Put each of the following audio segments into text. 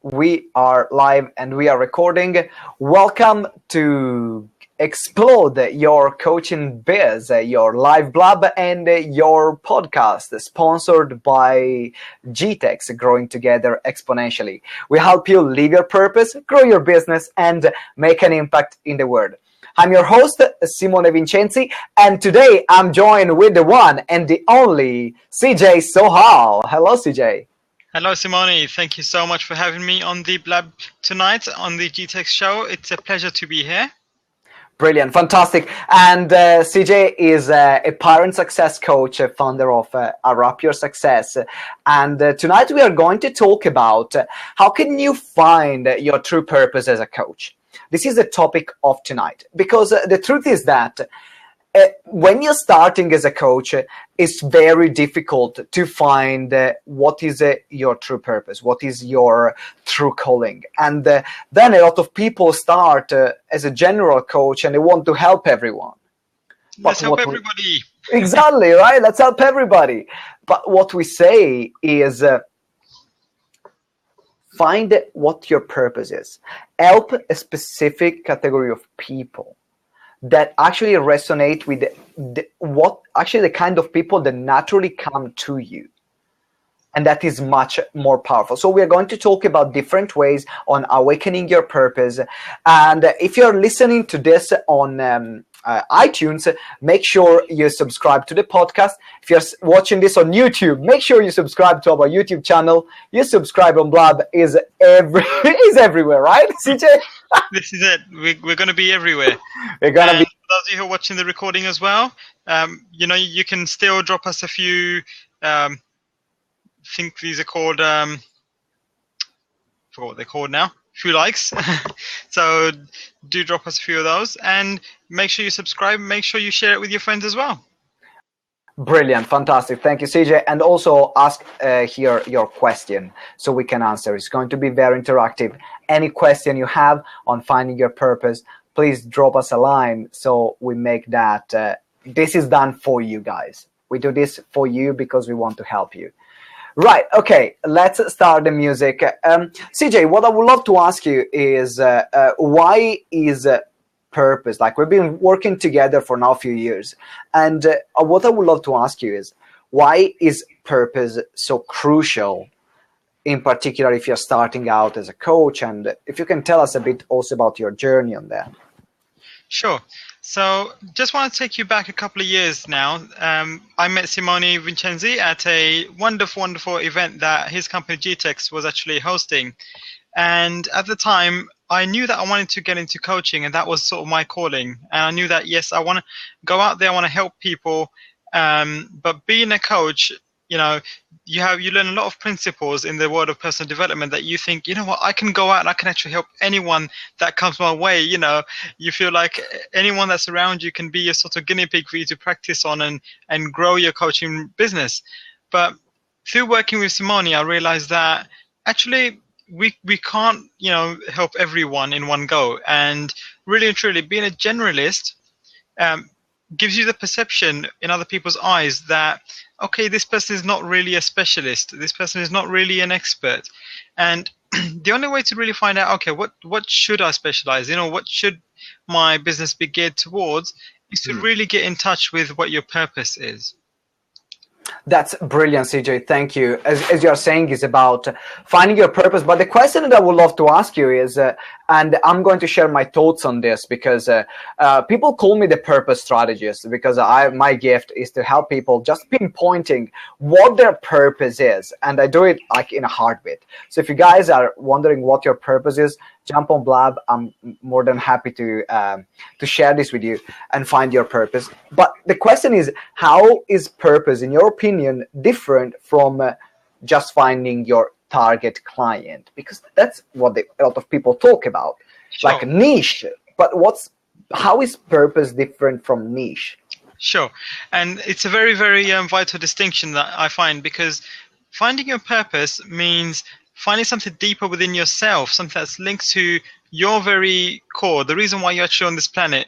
We are live and we are recording. Welcome to Explode Your Coaching Biz, your live blog and your podcast sponsored by GTeX, Growing Together Exponentially. We help you live your purpose, grow your business, and make an impact in the world. I'm your host, Simone Vincenzi, and today I'm joined with the one and the only CJ Sohal. Hello, CJ. Hello, Simone. Thank you so much for having me on the blab tonight on the GTeX show. It's a pleasure to be here. Brilliant, fantastic. And CJ is a parent success coach, founder of Up Your Success. And tonight we are going to talk about how can you find your true purpose as a coach. This is the topic of tonight, because the truth is that when you're starting as a coach, it's very difficult to find what is your true purpose, what is your true calling. And then a lot of people start as a general coach and they want to help everyone. Let's help everybody. Exactly, right? Let's help everybody. But what we say is find what your purpose is. Help a specific category of people that actually resonate with the kind of people that naturally come to you. And that is much more powerful. So we are going to talk about different ways on awakening your purpose. And if you're listening to this on iTunes, make sure you subscribe to the podcast. If you're watching this on YouTube, make sure you subscribe to our YouTube channel. You subscribe on Blab is everywhere, right, CJ? This is it. We're going to be everywhere. We're going to be. For those of you who are watching the recording as well, you can still drop us a few. I think these are called. I forgot what they're called now. A few likes. So do drop us a few of those, and make sure you subscribe. Make sure you share it with your friends as well. Brilliant, fantastic. Thank you, CJ. And also ask here your question so we can answer. It's going to be very interactive. Any question you have on finding your purpose, please drop us a line so we make that. This is done for you guys. We do this for you because we want to help you. Right, okay, let's start the music. CJ, what I would love to ask you is why is purpose, like we've been working together for now a few years, and what I would love to ask you is why is purpose so crucial, in particular if you're starting out as a coach, and if you can tell us a bit also about your journey on that. Sure. So just want to take you back a couple of years now. I met Simone Vincenzi at a wonderful event that his company GTeX was actually hosting. And at the time, I knew that I wanted to get into coaching, and that was sort of my calling. And I knew that, yes, I want to go out there, I want to help people. But being a coach, you learn a lot of principles in the world of personal development that you think, you know what, I can go out and I can actually help anyone that comes my way. You feel like anyone that's around you can be a sort of guinea pig for you to practice on and grow your coaching business. But through working with Simone, I realized that actually we can't, help everyone in one go. And really and truly, being a generalist gives you the perception in other people's eyes that, okay, this person is not really a specialist. This person is not really an expert. And the only way to really find out, okay, what should I specialize in, what should my business be geared towards, is to really get in touch with what your purpose is. That's brilliant, CJ. Thank you. As you're saying, is about finding your purpose. But the question that I would love to ask you is, and I'm going to share my thoughts on this because people call me the purpose strategist because my gift is to help people just pinpointing what their purpose is. And I do it like in a heartbeat. So if you guys are wondering what your purpose is, jump on Blab. I'm more than happy to share this with you and find your purpose. But the question is, how is purpose, in your opinion, different from just finding your target client? Because that's what a lot of people talk about, Sure. like niche. But how is purpose different from niche? Sure. And it's a very, very vital distinction that I find, because finding your purpose means finding something deeper within yourself, something that's linked to your very core, the reason why you're actually on this planet,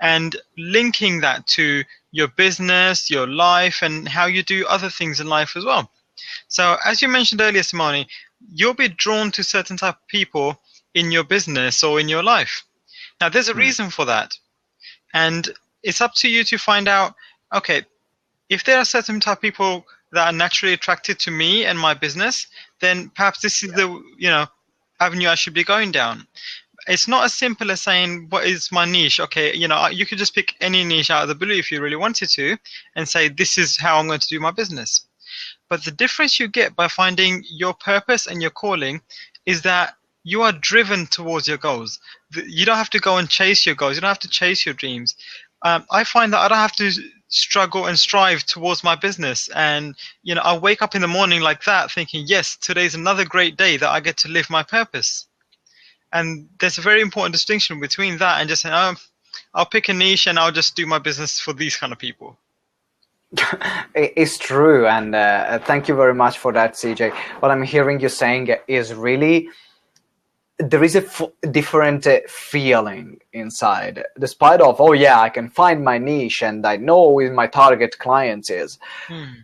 and linking that to your business, your life, and how you do other things in life as well. So as you mentioned earlier, Simone, you'll be drawn to certain type of people in your business or in your life. Now, there's a reason for that. And it's up to you to find out, okay, if there are certain type of people that are naturally attracted to me and my business, then perhaps this is the avenue I should be going down. It's not as simple as saying, what is my niche? Okay, you could just pick any niche out of the blue if you really wanted to and say, this is how I'm going to do my business. But the difference you get by finding your purpose and your calling is that you are driven towards your goals. You don't have to go and chase your goals. You don't have to chase your dreams. I find that I don't have to struggle and strive towards my business. And, I wake up in the morning like that thinking, yes, today's another great day that I get to live my purpose. And there's a very important distinction between that and just saying, I'll pick a niche and I'll just do my business for these kind of people. It's true. And thank you very much for that, CJ. What I'm hearing you saying is really, there is a different feeling inside, despite of, oh yeah, I can find my niche and I know who my target clients is,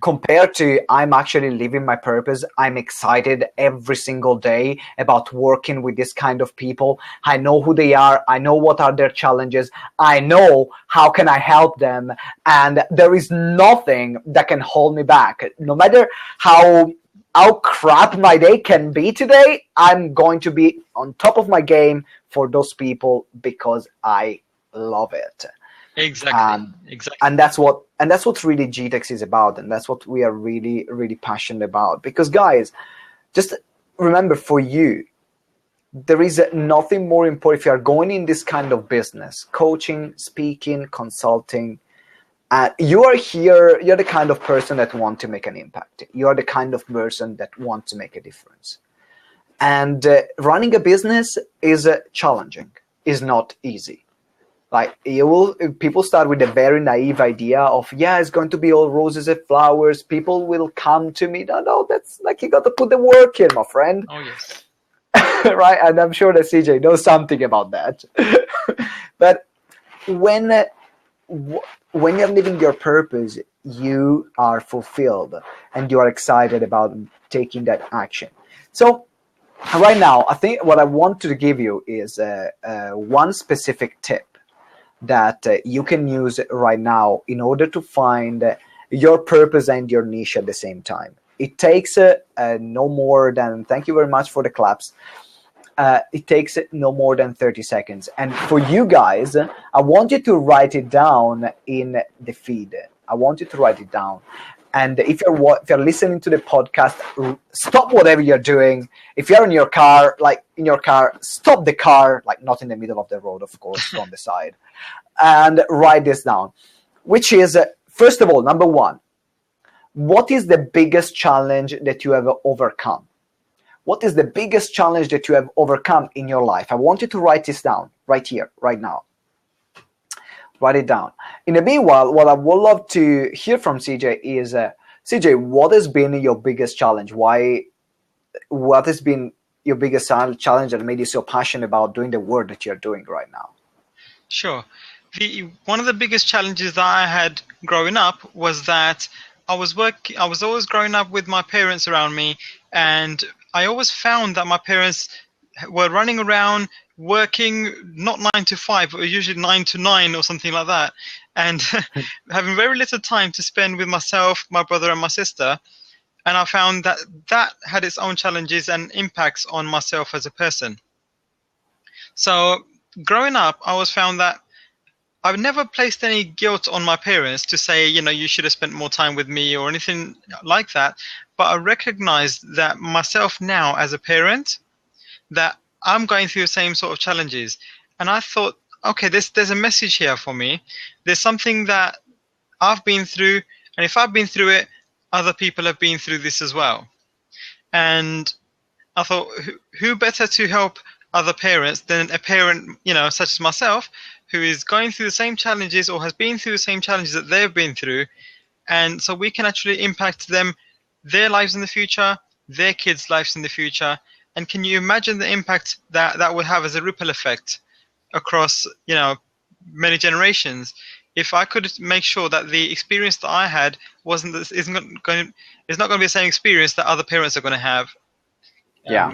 compared to I'm actually living my purpose. I'm excited every single day about working with this kind of people. I know who they are. I know what are their challenges. I know how can I help them. And there is nothing that can hold me back. No matter how crap my day can be today, I'm going to be on top of my game for those people because I love it. Exactly. And that's what really GTeX is about, and that's what we are really, really passionate about. Because guys, just remember, for you, there is nothing more important if you are going in this kind of business, coaching, speaking, consulting. You are here, you're the kind of person that wants to make an impact. You are the kind of person that wants to make a difference. And running a business is challenging, is not easy. Like, people start with a very naive idea of, yeah, it's going to be all roses and flowers. People will come to me. No, that's like, you got to put the work in, my friend. Oh, yes. Right? And I'm sure that CJ knows something about that. But when you're living your purpose, you are fulfilled and you are excited about taking that action. So right now, I think what I want to give you is one specific tip that you can use right now in order to find your purpose and your niche at the same time. It takes no more than, thank you very much for the claps. It takes no more than 30 seconds. And for you guys, I want you to write it down in the feed. I want you to write it down. And if you're listening to the podcast, stop whatever you're doing. If you're in your car, stop the car, like not in the middle of the road, of course, on the side, and write this down, which is, first of all, number one, what is the biggest challenge that you have overcome? What is the biggest challenge that you have overcome in your life? I want you to write this down right here, right now. Write it down. In the meanwhile, what I would love to hear from CJ is, CJ, what has been your biggest challenge? What has been your biggest challenge that made you so passionate about doing the work that you're doing right now? Sure. One of the biggest challenges that I had growing up was that I was always growing up with my parents around me, and I always found that my parents were running around working not 9 to 5, but usually 9 to 9 or something like that, and having very little time to spend with myself, my brother, and my sister. And I found that had its own challenges and impacts on myself as a person. So growing up, I always found that I've never placed any guilt on my parents to say, you should have spent more time with me or anything like that. But I recognized that myself now as a parent, that I'm going through the same sort of challenges. And I thought, okay, there's a message here for me. There's something that I've been through. And if I've been through it, other people have been through this as well. And I thought, who better to help other parents than a parent, such as myself, who is going through the same challenges or has been through the same challenges that they've been through. And so we can actually impact them, their lives in the future, their kids' lives in the future. And can you imagine the impact that would have as a ripple effect across, many generations? If I could make sure that the experience that I had is not going to be the same experience that other parents are going to have.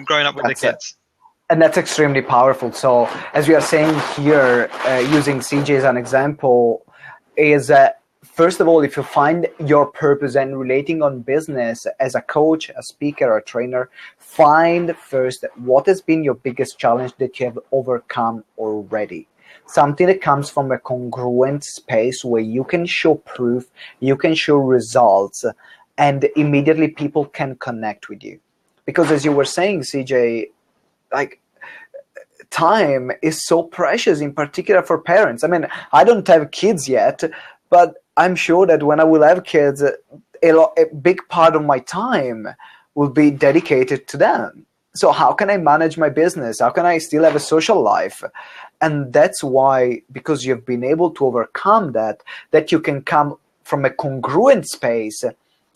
growing up with the kids. And that's extremely powerful. So as we are saying here, using CJ as an example, is first of all, if you find your purpose and relating on business as a coach, a speaker, or a trainer, find first what has been your biggest challenge that you have overcome already. Something that comes from a congruent space where you can show proof, you can show results, and immediately people can connect with you. Because as you were saying, CJ, like, time is so precious, in particular for parents. I mean, I don't have kids yet, but I'm sure that when I will have kids, a big part of my time will be dedicated to them. So how can I manage my business? How can I still have a social life? And that's why, because you've been able to overcome that you can come from a congruent space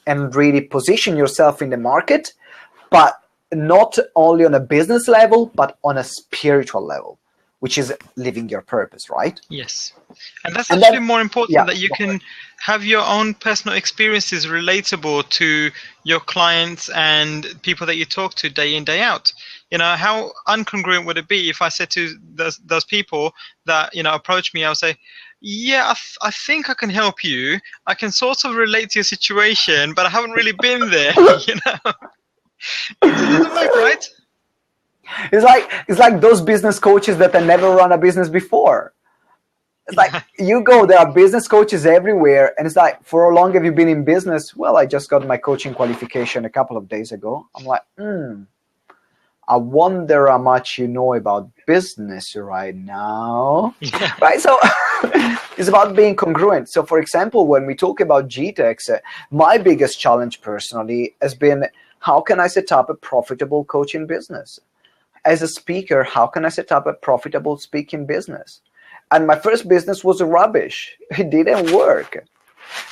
and really position yourself in the market, but not only on a business level, but on a spiritual level, which is living your purpose, right? Yes. And that's actually more important, that you can have your own personal experiences relatable to your clients and people that you talk to day in, day out. You know, how incongruent would it be if I said to those people that, you know, approach me, I'll say, yeah, I think I can help you. I can sort of relate to your situation, but I haven't really been there, you know. It doesn't work, right? It's like those business coaches that have never run a business before. It's like you go, there are business coaches everywhere, and it's like, for how long have you been in business? Well, I just got my coaching qualification a couple of days ago. I'm like, I wonder how much you know about business right now. Right? So it's about being congruent. So for example, when we talk about GTeX, my biggest challenge personally has been, how can I set up a profitable coaching business? As a speaker, how can I set up a profitable speaking business? And my first business was rubbish. It didn't work.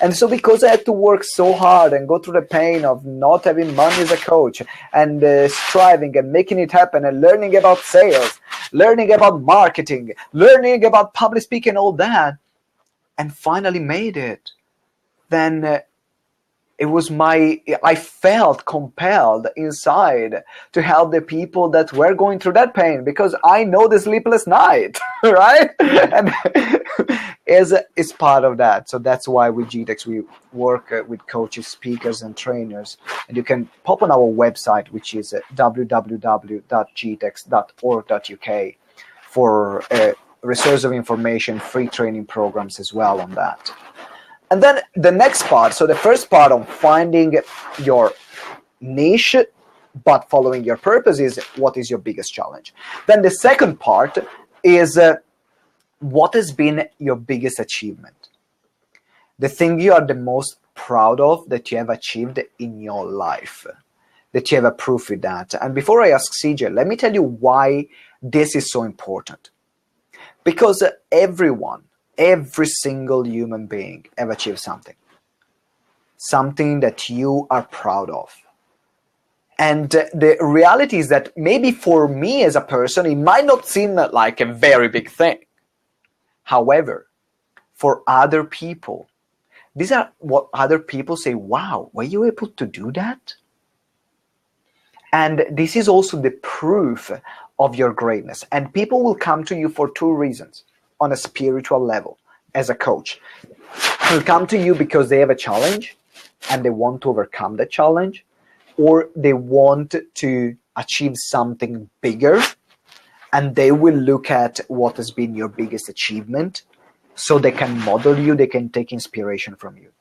And so because I had to work so hard and go through the pain of not having money as a coach and striving and making it happen and learning about sales, learning about marketing, learning about public speaking, all that, and finally made it, then I felt compelled inside to help the people that were going through that pain, because I know the sleepless night, right? And is part of that. So that's why with GTeX we work with coaches, speakers, and trainers. And you can pop on our website, which is www.gtex.org.uk, for resource of information, free training programs as well on that. And then the next part, so the first part on finding your niche but following your purpose is, what is your biggest challenge? Then the second part is, what has been your biggest achievement? The thing you are the most proud of that you have achieved in your life, that you have a proof with that. And before I ask CJ, let me tell you why this is so important. Because every single human being have achieved something that you are proud of. And the reality is that maybe for me as a person, it might not seem like a very big thing. However, for other people, these are what other people say, wow, were you able to do that? And this is also the proof of your greatness. And people will come to you for two reasons. On a spiritual level, as a coach, they'll come to you because they have a challenge and they want to overcome that challenge, or they want to achieve something bigger, and they will look at what has been your biggest achievement so they can model you, they can take inspiration from you.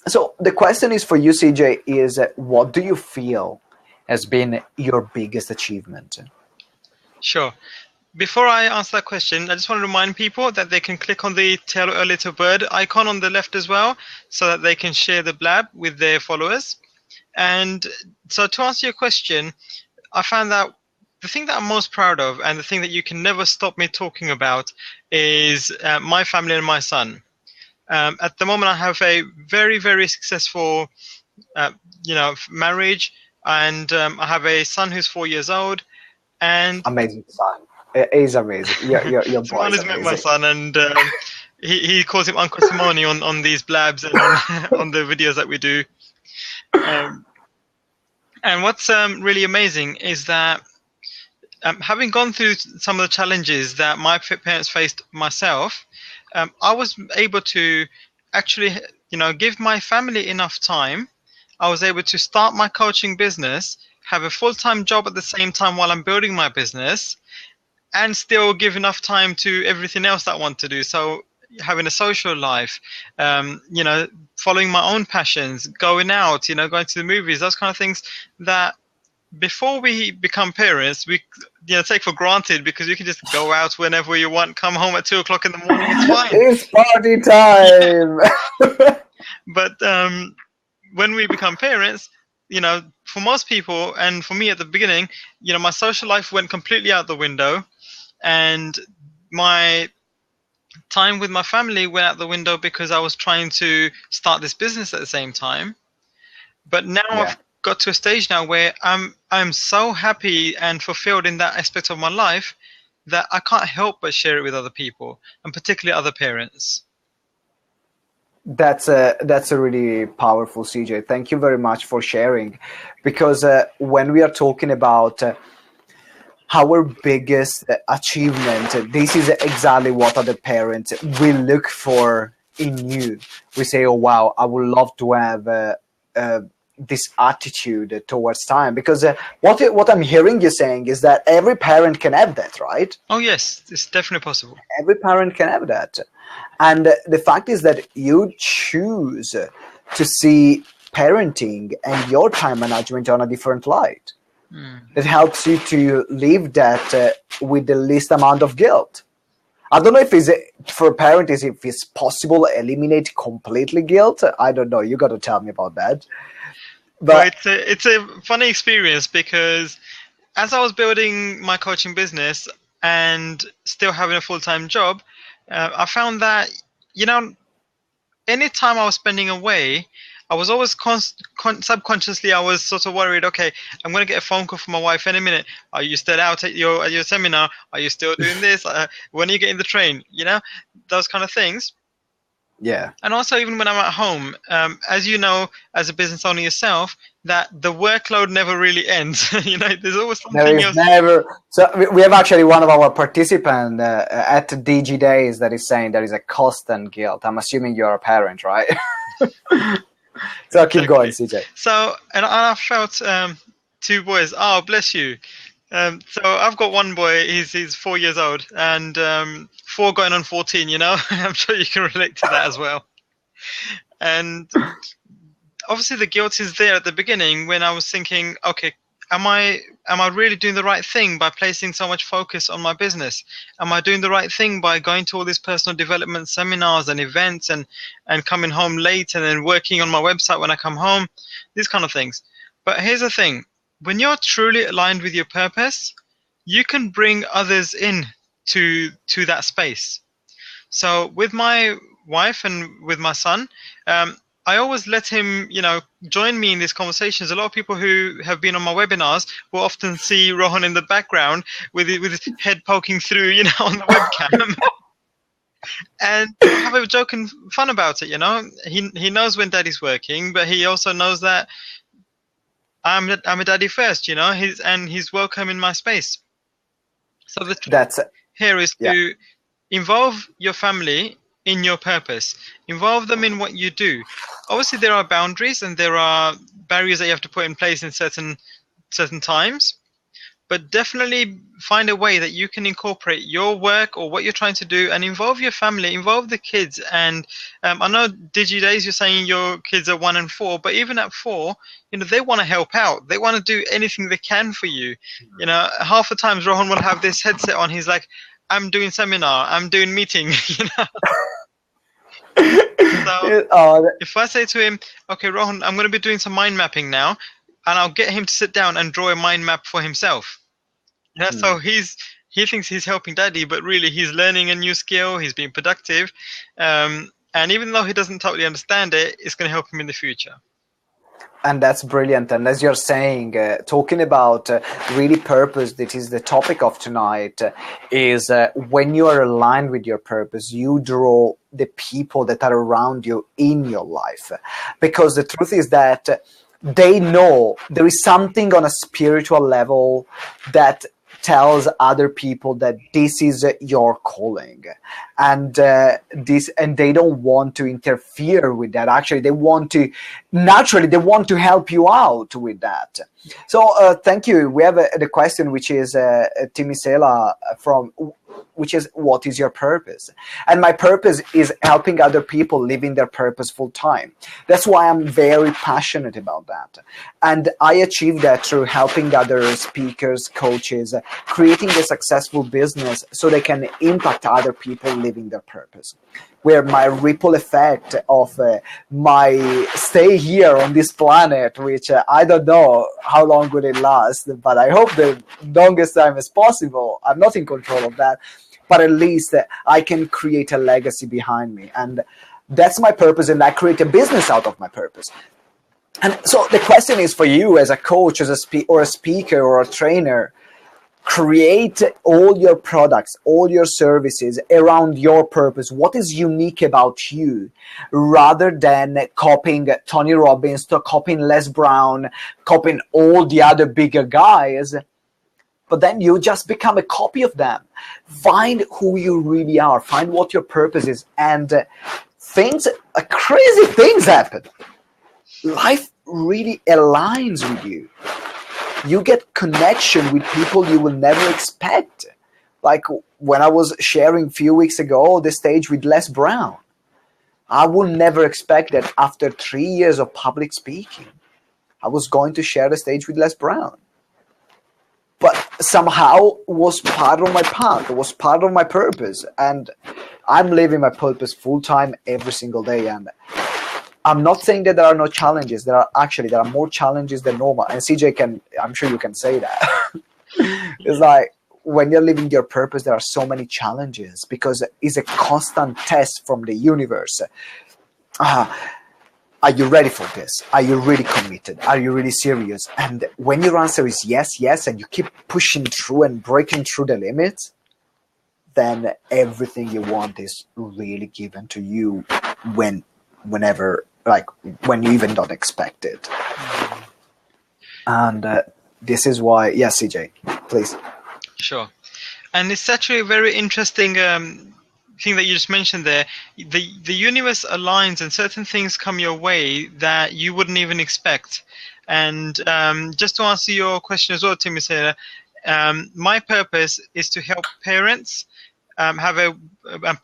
So the question is for you, CJ, is what do you feel has been your biggest achievement? Sure. Before I answer that question, I just want to remind people that they can click on the Tell a Little Bird icon on the left as well, so that they can share the blab with their followers. And so to answer your question, I found that the thing that I'm most proud of, and the thing that you can never stop me talking about, is my family and my son. At the moment, I have a very, very successful, marriage, and I have a son who's 4 years old. And amazing son. He's amazing. Your Simone has met my son, and he calls him Uncle Simone on these blabs and on the videos that we do. And what's really amazing is that having gone through some of the challenges that my parents faced myself, I was able to actually, give my family enough time. I was able to start my coaching business, have a full-time job at the same time while I'm building my business, and still give enough time to everything else that I want to do. So having a social life, following my own passions, going out, going to the movies, those kind of things that before we become parents, we take for granted, because you can just go out whenever you want, come home at 2:00 in the morning, it's fine. It's party time. Yeah. But when we become parents, for most people, and for me at the beginning, my social life went completely out the window, and my time with my family went out the window because I was trying to start this business at the same time. But now I've got to a stage now where I'm so happy and fulfilled in that aspect of my life that I can't help but share it with other people, and particularly other parents. That's a really powerful, CJ. Thank you very much for sharing, because when we are talking about our biggest achievement, this is exactly what other parents will look for in you. We say, oh wow, I would love to have this attitude towards time, because what I'm hearing you saying is that every parent can have that, right? Oh yes, it's definitely possible. Every parent can have that. And the fact is that you choose to see parenting and your time management on a different light. That helps you to live that with the least amount of guilt. I don't know if for parents, if it's possible to eliminate completely guilt. I don't know. You got to tell me about that. But it's a funny experience, because as I was building my coaching business and still having a full-time job, I found that, any time I was spending away, I was always subconsciously, I was sort of worried, okay, I'm going to get a phone call from my wife any minute. Are you still out at your seminar? Are you still doing this? When are you getting the train? Those kind of things. Yeah. And also, even when I'm at home, as you know, as a business owner yourself, that the workload never really ends. There's always something there is else. Never. So we have actually one of our participants at DG Days that is saying there is a constant guilt. I'm assuming you're a parent, right? So exactly. Keep going, CJ. So, and I felt 2 boys. Oh, bless you. So I've got one boy. He's 4 years old, and 4 going on 14. I'm sure you can relate to that as well. And obviously, the guilt is there at the beginning when I was thinking, okay, am I really doing the right thing by placing so much focus on my business? Am I doing the right thing by going to all these personal development seminars and events and coming home late and then working on my website when I come home? These kind of things. But here's the thing. When you're truly aligned with your purpose, you can bring others in to that space. So with my wife and with my son, I always let him, join me in these conversations. A lot of people who have been on my webinars will often see Rohan in the background with his head poking through, on the webcam. And have a joke and fun about it, He knows when Daddy's working, but he also knows that I'm a daddy first, he's welcome in my space. So the truth here is to involve your family in your purpose. Involve them in what you do. Obviously, there are boundaries and there are barriers that you have to put in place in certain times. But definitely find a way that you can incorporate your work or what you're trying to do and involve your family, involve the kids. And I know DigiDays, you're saying your kids are 1 and 4, but even at 4, they want to help out. They want to do anything they can for you. Half the times Rohan will have this headset on. He's like, I'm doing seminar, I'm doing meeting, So if I say to him, okay, Rohan, I'm going to be doing some mind mapping now, and I'll get him to sit down and draw a mind map for himself. So he thinks he's helping Daddy, but really he's learning a new skill. He's being productive, and even though he doesn't totally understand it, it's going to help him in the future. And that's brilliant. And as you're saying, talking about really purpose, that is the topic of tonight, is when you are aligned with your purpose, you draw the people that are around you in your life. Because the truth is that they know there is something on a spiritual level that tells other people that this is your calling, and they don't want to interfere with that. Actually, they want to help you out with that. So thank you. We have the question, which is Timisela from, which is, what is your purpose? And my purpose is helping other people living their purpose full time. That's why I'm very passionate about that. And I achieve that through helping other speakers, coaches, creating a successful business so they can impact other people living their purpose. Where my ripple effect of my stay here on this planet, which I don't know how long will it last, but I hope the longest time as possible. I'm not in control of that, but at least I can create a legacy behind me. And that's my purpose, and I create a business out of my purpose. And so the question is for you as a coach, as a speaker or a trainer, create all your products, all your services around your purpose. What is unique about you, rather than copying Tony Robbins, copying Les Brown, copying all the other bigger guys. But then you just become a copy of them. Find who you really are. Find what your purpose is. And crazy things happen. Life really aligns with you. You get connection with people you will never expect. Like when I was sharing a few weeks ago the stage with Les Brown. I would never expect that after 3 years of public speaking, I was going to share the stage with Les Brown. But somehow was part of my path, it was part of my purpose. And I'm living my purpose full time every single day. And I'm not saying that there are no challenges. There are more challenges than normal. And CJ I'm sure you can say that. It's like when you're living your purpose, there are so many challenges because it's a constant test from the universe. Are you ready for this? Are you really committed? Are you really serious? And when your answer is yes, yes, and you keep pushing through and breaking through the limits, then everything you want is really given to you whenever, like when you even don't expect it. And this is why, yes, CJ, please. Sure. And it's actually a very interesting thing that you just mentioned there. The universe aligns and certain things come your way that you wouldn't even expect. And just to answer your question as well, Timisela, my purpose is to help parents have a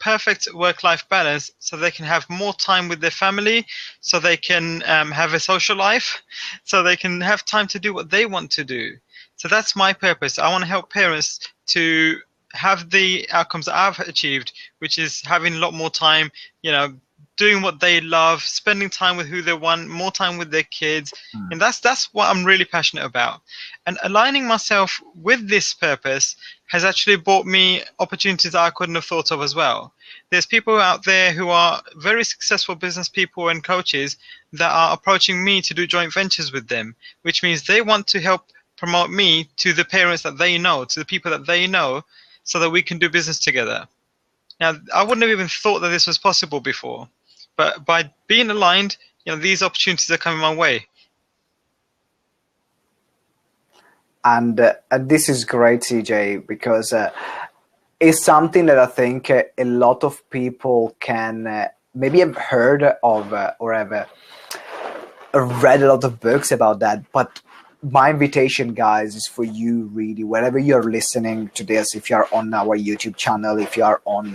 perfect work-life balance so they can have more time with their family, so they can have a social life, so they can have time to do what they want to do. So that's my purpose. I want to help parents to have the outcomes that I've achieved, which is having a lot more time, doing what they love, spending time with who they want, more time with their kids. And that's what I'm really passionate about. And aligning myself with this purpose has actually brought me opportunities that I couldn't have thought of as well. There's people out there who are very successful business people and coaches that are approaching me to do joint ventures with them, which means they want to help promote me to the parents that they know, to the people that they know, so that we can do business together. Now, I wouldn't have even thought that this was possible before, but by being aligned, these opportunities are coming my way. And this is great, CJ, because it's something that I think a lot of people can maybe have heard of or have read a lot of books about that. But my invitation, guys, is for you really, wherever you're listening to this, if you're on our YouTube channel, if you are on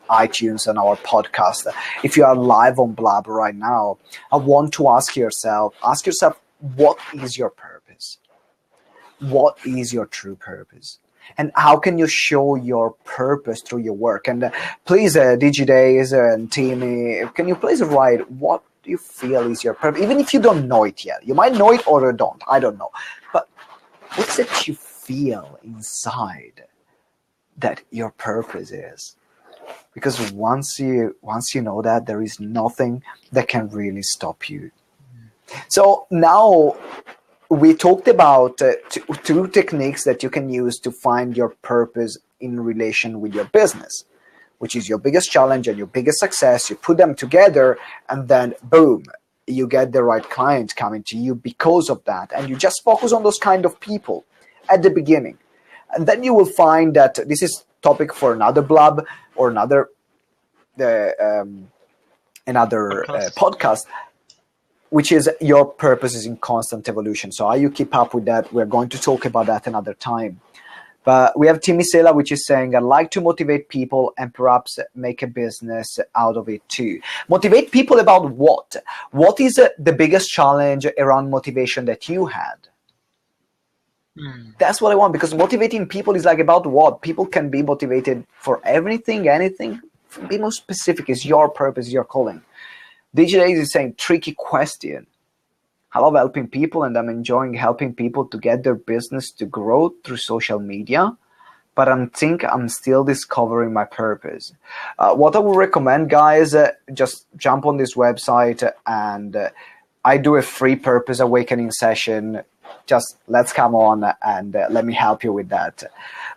iTunes, on our podcast, if you are live on Blab right now, I want to ask yourself, what is your purpose? What is your true purpose? And how can you show your purpose through your work? And please, DigiDays and Timmy, can you please write what you feel is your purpose, even if you don't know it yet. You might know it or you don't, I don't know. But what's it you feel inside that your purpose is? Because once you know that, there is nothing that can really stop you. So now we talked about two techniques that you can use to find your purpose in relation with your business, which is your biggest challenge and your biggest success. You put them together and then boom, you get the right clients coming to you because of that. And you just focus on those kind of people at the beginning. And then you will find that this is topic for another blog or another podcast, which is your purpose is in constant evolution. So how you keep up with that, we're going to talk about that another time. But we have Timmy Sela, which is saying, I'd like to motivate people and perhaps make a business out of it too. Motivate people about what? What is the biggest challenge around motivation that you had? That's what I want, because motivating people is like about what? People can be motivated for everything, anything. Be more specific. It's your purpose, your calling. GTeX is saying, tricky question. I love helping people, and I'm enjoying helping people to get their business to grow through social media, but I think I'm still discovering my purpose. What I would recommend, guys, just jump on this website, and I do a free Purpose Awakening session. Just let's come on and let me help you with that.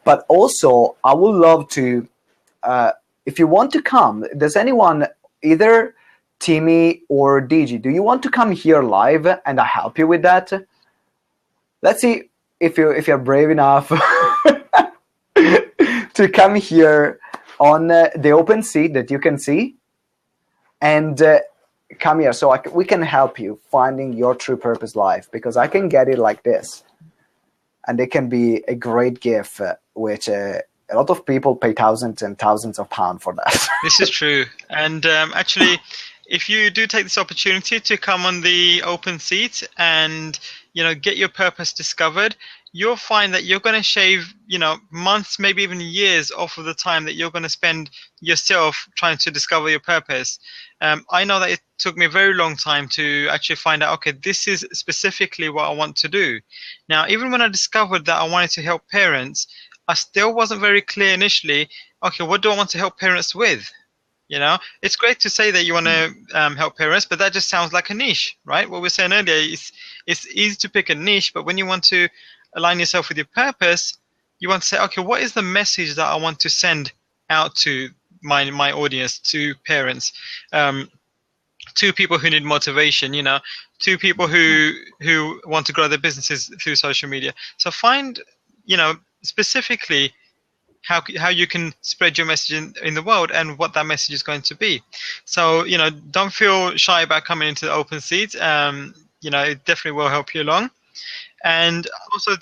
But also, I would love to, if you want to come, does anyone, either Timmy or DG, do you want to come here live and I help you with that? Let's see if you're brave enough to come here on the open seat that you can see, and come here so we can help you finding your true purpose life, because I can get it like this, and it can be a great gift, which a lot of people pay thousands and thousands of pounds for that. This is true. And actually, if you do take this opportunity to come on the open seat and, get your purpose discovered, you'll find that you're going to shave, months, maybe even years off of the time that you're going to spend yourself trying to discover your purpose. I know that it took me a very long time to actually find out, okay, this is specifically what I want to do. Now, even when I discovered that I wanted to help parents, I still wasn't very clear initially, okay, what do I want to help parents with? It's great to say that you want to help parents, but that just sounds like a niche, right? What we were saying earlier, it's easy to pick a niche, but when you want to align yourself with your purpose, you want to say, okay, what is the message that I want to send out to my audience, to parents, to people who need motivation, to people who want to grow their businesses through social media. So find, specifically how you can spread your message in the world and what that message is going to be. So, don't feel shy about coming into the open seat. It definitely will help you along. And also,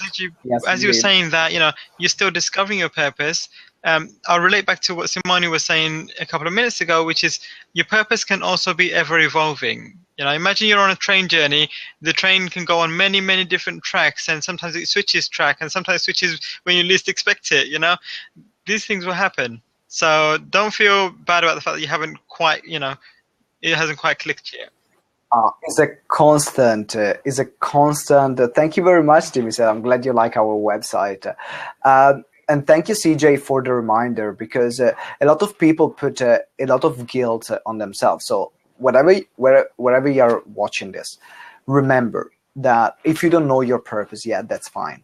as you were saying that, you're still discovering your purpose, I'll relate back to what Simone was saying a couple of minutes ago, which is your purpose can also be ever evolving. Imagine you're on a train journey. The train can go on many, many different tracks, and sometimes it switches track, and sometimes it switches when you least expect it. These things will happen. So don't feel bad about the fact that you haven't quite, it hasn't quite clicked yet. It's a constant. Thank you very much, Timmy. I'm glad you like our website. And thank you, CJ, for the reminder, because a lot of people put a lot of guilt on themselves. So wherever you're watching this, remember that if you don't know your purpose yet, that's fine.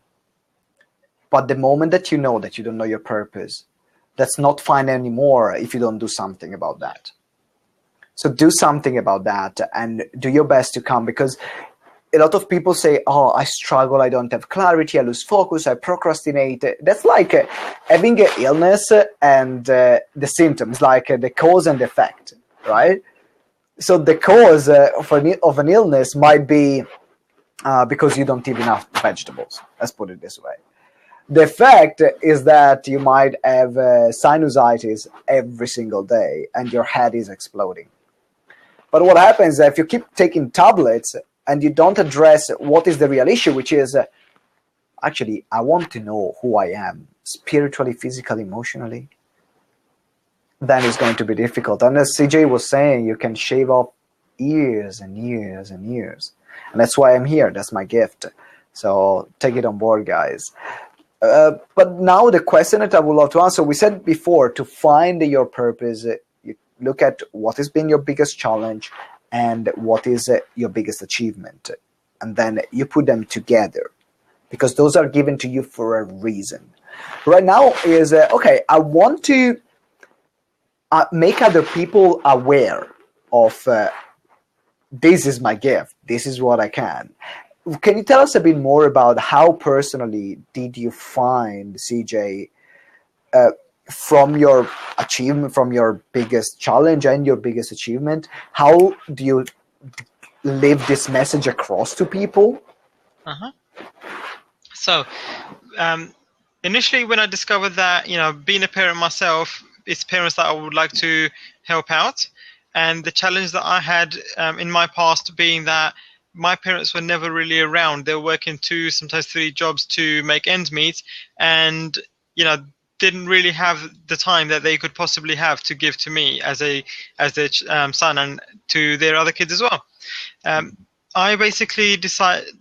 But the moment that you know that you don't know your purpose, that's not fine anymore if you don't do something about that. So do something about that and do your best to come, because a lot of people say, oh, I struggle, I don't have clarity, I lose focus, I procrastinate. That's like having an illness and the symptoms, like the cause and effect, right? So the cause of an illness might be because you don't eat enough vegetables. Let's put it this way. The effect is that you might have sinusitis every single day and your head is exploding. But what happens if you keep taking tablets and you don't address what is the real issue, which is, actually, I want to know who I am, spiritually, physically, emotionally, then it's going to be difficult. And as CJ was saying, you can shave off years and years and years. And that's why I'm here. That's my gift. So take it on board, guys. But now the question that I would love to answer, we said before, to find your purpose, you look at what has been your biggest challenge and what is your biggest achievement. And then you put them together, because those are given to you for a reason. Right now is, okay, I want to make other people aware of this is my gift. This is what I can. Can you tell us a bit more about how personally did you find, CJ, from your achievement, from your biggest challenge and your biggest achievement, how do you live this message across to people? So initially when I discovered that, being a parent myself, it's parents that I would like to help out. And the challenge that I had in my past being that my parents were never really around. They were working 2, sometimes 3 jobs to make ends meet, and didn't really have the time that they could possibly have to give to me as their son, and to their other kids as well. I basically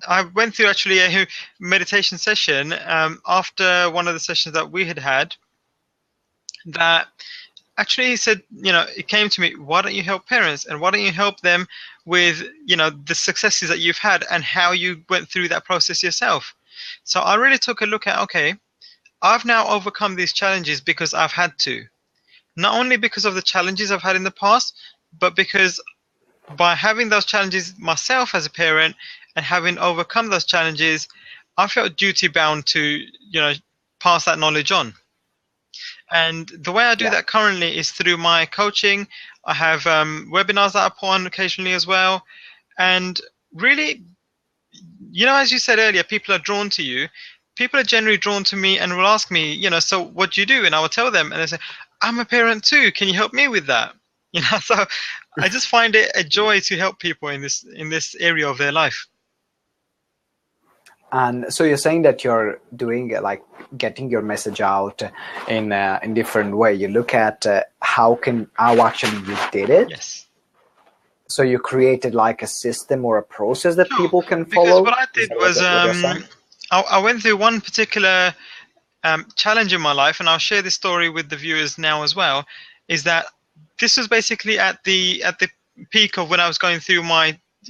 I went through actually a meditation session after one of the sessions that we had, that actually said, it came to me, why don't you help parents, and why don't you help them with, the successes that you've had and how you went through that process yourself. So I really took a look at, okay, I've now overcome these challenges because I've had to. Not only because of the challenges I've had in the past, but because by having those challenges myself as a parent and having overcome those challenges, I felt duty bound to, pass that knowledge on. And the way I do that currently is through my coaching. I have webinars that I put on occasionally as well. And really, as you said earlier, people are drawn to you. People are generally drawn to me and will ask me, so what do you do? And I will tell them, and they say, I'm a parent too. Can you help me with that? So I just find it a joy to help people in this area of their life. And so you're saying that you're doing like getting your message out in different way. You look at how actually you did it. Yes. So you created like a system or a process that people can follow. Because what I did was I went through one particular challenge in my life, and I'll share this story with the viewers now as well. Is that this was basically at the peak of when I was going through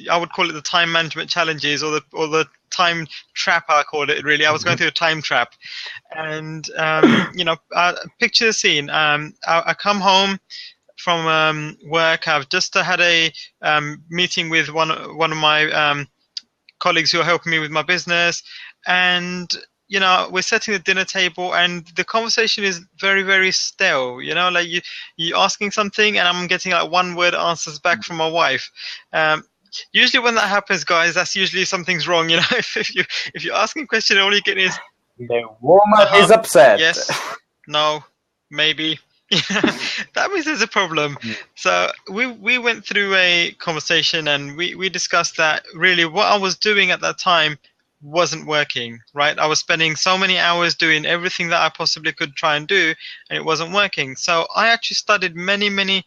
I would call it the time management challenges, or the time trap, I called it really. I was going through a time trap. And, picture the scene. I come home from work. I've just had a meeting with one of my colleagues who are helping me with my business. And, we're setting the dinner table, and the conversation is very, very stale. Like you're asking something, and I'm getting like one-word answers back from my wife. Usually when that happens, guys, that's usually something's wrong. If you're asking a question, all you're getting is the woman is upset. Yes, no, maybe. That means there's a problem. So we went through a conversation, and we discussed that really what I was doing at that time wasn't working, right? I was spending so many hours doing everything that I possibly could try and do, and it wasn't working. So I actually studied many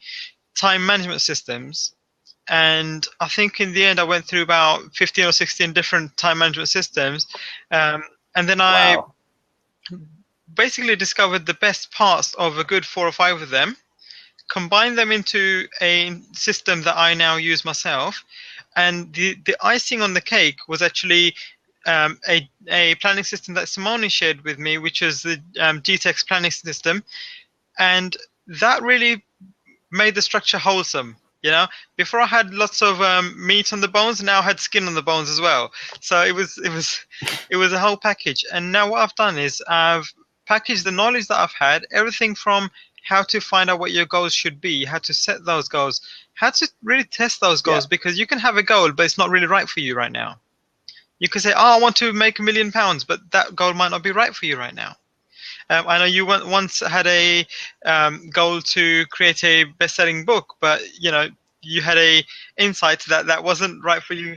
time management systems. And I think in the end, I went through about 15 or 16 different time management systems. And then I basically discovered the best parts of a good 4 or 5 of them, combined them into a system that I now use myself. And the icing on the cake was actually a planning system that Simone shared with me, which is the GTeX planning system. And that really made the structure wholesome. Before I had lots of meat on the bones, now I had skin on the bones as well. So it was a whole package. And now what I've done is I've packaged the knowledge that I've had, everything from how to find out what your goals should be, how to set those goals, how to really test those goals, because you can have a goal, but it's not really right for you right now. You can say, I want to make £1 million, but that goal might not be right for you right now. I know you once had a goal to create a best-selling book, but you had a insight that wasn't right for you.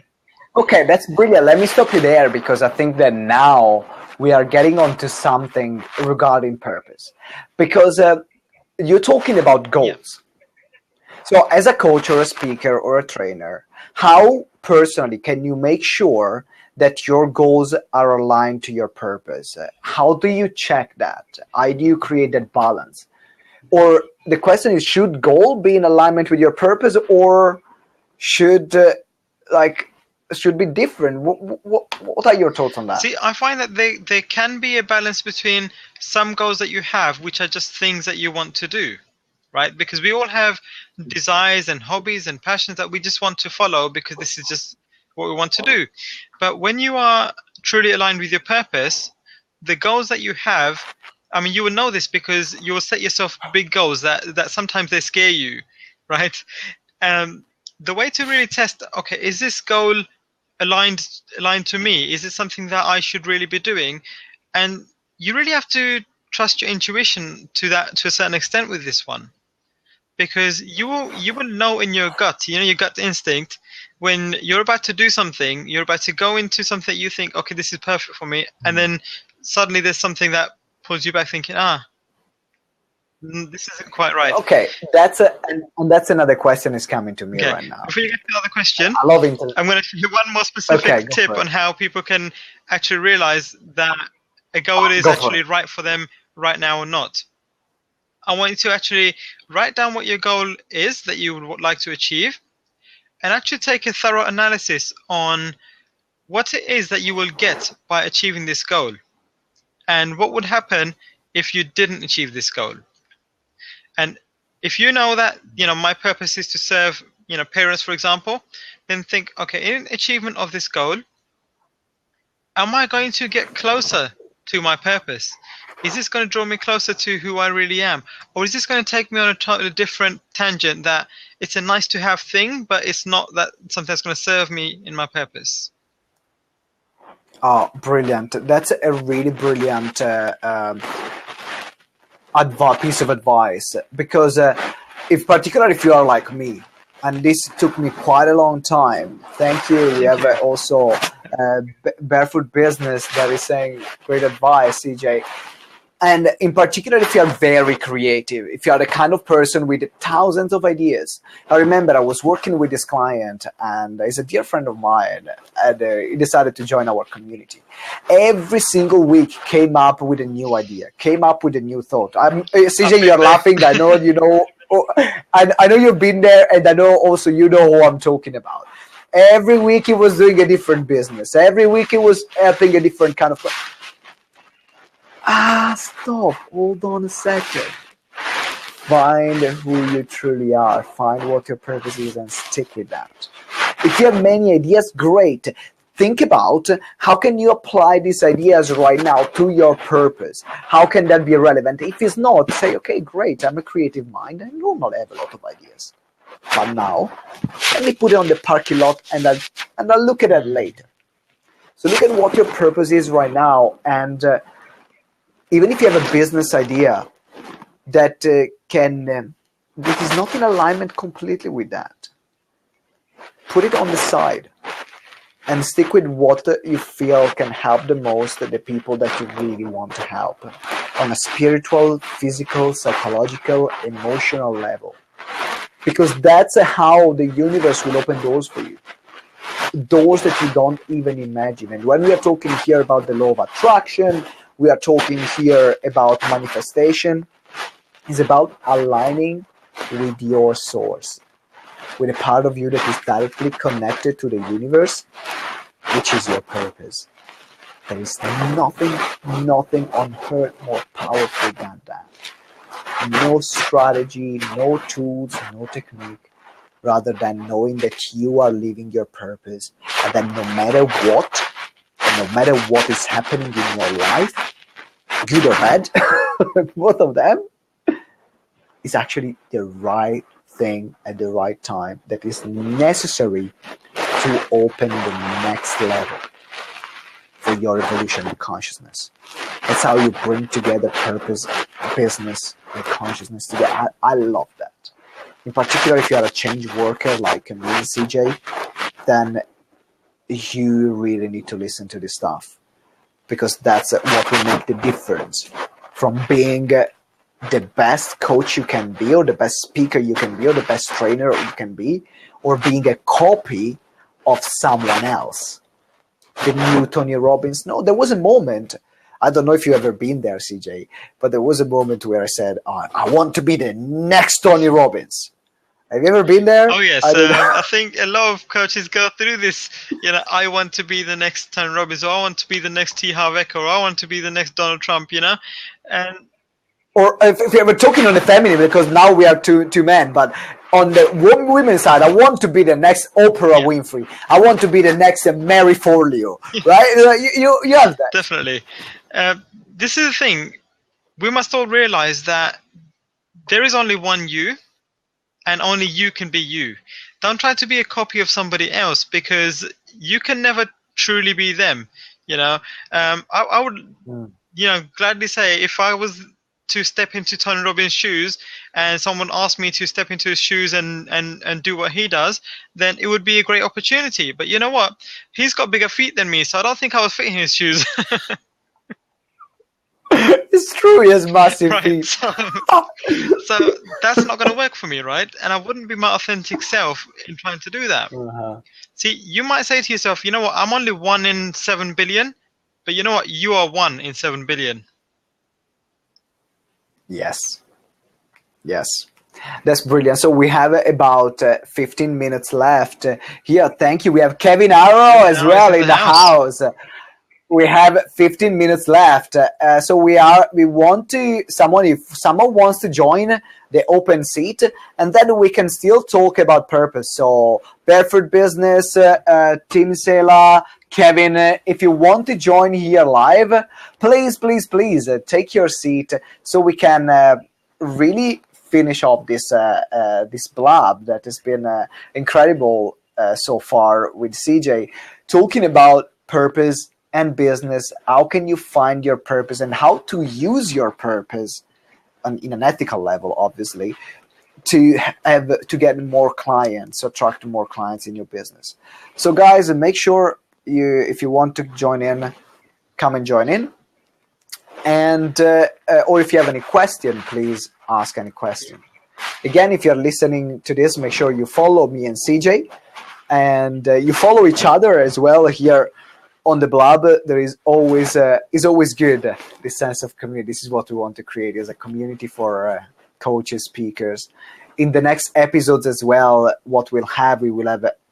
Okay, that's brilliant. Let me stop you there, because I think that now we are getting onto something regarding purpose, because you're talking about goals. So as a coach or a speaker or a trainer, how personally can you make sure that your goals are aligned to your purpose? How do you check that? How do you create that balance? Or the question is, should goal be in alignment with your purpose, or should be different? What are your thoughts on that? See, I find that there can be a balance between some goals that you have, which are just things that you want to do, right? Because we all have desires and hobbies and passions that we just want to follow because this is just what we want to do. But when you are truly aligned with your purpose, the goals that you have, I mean, you will know this because you will set yourself big goals that sometimes they scare you, right? The way to really test, okay, is this goal aligned to me? Is it something that I should really be doing? And you really have to trust your intuition to a certain extent with this one, because you will know in your gut, your gut instinct, when you're about to do something, you're about to go into something that you think, okay, this is perfect for me, and then suddenly there's something that pulls you back, thinking, this isn't quite right. Okay, and that's another question is coming to me right now. Before you get to another question, I love internet. I'm going to give you one more specific tip on how people can actually realize that a goal is actually right for them right now or not. I want you to actually write down what your goal is that you would like to achieve, and actually take a thorough analysis on what it is that you will get by achieving this goal, and what would happen if you didn't achieve this goal. And if you know that, my purpose is to serve, parents, for example, then think, okay, in achievement of this goal, am I going to get closer to my purpose? Is this going to draw me closer to who I really am? Or is this going to take me on a totally different tangent that it's a nice to have thing, but it's not that something that's going to serve me in my purpose? Oh, brilliant. That's a really brilliant piece of advice, because particularly if you are like me, and this took me quite a long time. Thank you. We have also Barefoot Business that is saying great advice, CJ. And in particular, if you are very creative, if you are the kind of person with thousands of ideas. I remember I was working with this client, and he's a dear friend of mine, and he decided to join our community. Every single week came up with a new idea, came up with a new thought. CJ, you're laughing. I know you know. I know you've been there, and I know also you know who I'm talking about. Every week he was doing a different business. Every week he was helping a different kind of. Stop. Hold on a second. Find who you truly are. Find what your purpose is and stick with that. If you have many ideas, great. Think about how can you apply these ideas right now to your purpose. How can that be relevant? If it's not, say, okay, great. I'm a creative mind. I normally have a lot of ideas. But now, let me put it on the parking lot and I'll look at it later. So look at what your purpose is right now, and even if you have a business idea that that is not in alignment completely with that, put it on the side and stick with what you feel can help the most the people that you really want to help on a spiritual, physical, psychological, emotional level. Because that's how the universe will open doors for you. Doors that you don't even imagine. And when we are talking here about the law of attraction, we are talking here about manifestation. It's about aligning with your source, with a part of you that is directly connected to the universe, which is your purpose. There is nothing on earth more powerful than that. No strategy, no tools, no technique, rather than knowing that you are living your purpose, and that no matter what is happening in your life, good or bad, both of them, is actually the right thing at the right time that is necessary to open the next level for your evolution of consciousness. That's how you bring together purpose, business, and consciousness together. I love that. In particular, if you are a change worker like me and CJ, then you really need to listen to this stuff, because that's what will make the difference from being the best coach you can be, or the best speaker you can be, or the best trainer you can be, or being a copy of someone else. The new Tony Robbins. No, there was a moment, I don't know if you've ever been there, CJ, but there was a moment where I said, I want to be the next Tony Robbins. Have you ever been there? Oh, yes. I think a lot of coaches go through this. I want to be the next Tony Robbins, or I want to be the next T. Harv Eker, or I want to be the next Donald Trump, And or if we're talking on the feminine, because now we are two men, but on the women's side, I want to be the next Oprah Winfrey. I want to be the next Mary Forleo, right? You have that. Definitely. This is the thing. We must all realize that there is only one you, and only you can be you. Don't try to be a copy of somebody else, because you can never truly be them. I would, gladly say, if I was to step into Tony Robbins' shoes and someone asked me to step into his shoes and do what he does, then it would be a great opportunity. But you know what? He's got bigger feet than me, so I don't think I would fit in his shoes. It's true, he has massive feet. So that's not going to work for me, right? And I wouldn't be my authentic self in trying to do that. See, you might say to yourself, you know what, I'm only 1 in 7 billion, but you know what, you are 1 in 7 billion. Yes, that's brilliant. So we have about 15 minutes left here. Thank you. We have Kevin Arrow as well in the house. We have 15 minutes left. So if someone wants to join the open seat, and then we can still talk about purpose. So Barefoot Business, Tim Sela, Kevin, if you want to join here live, please take your seat so we can really finish off this blab that has been incredible so far with CJ, talking about purpose and business. How can you find your purpose and how to use your purpose in an ethical level, obviously, to get more clients, attract more clients in your business. So guys, make sure if you want to join in, come and join in. And or if you have any question, please ask any question. Again, if you're listening to this, make sure you follow me and CJ, and you follow each other as well here on the blog. There is always good, this sense of community. This is what we want to create, is a community for coaches, speakers. In the next episodes as well, we will have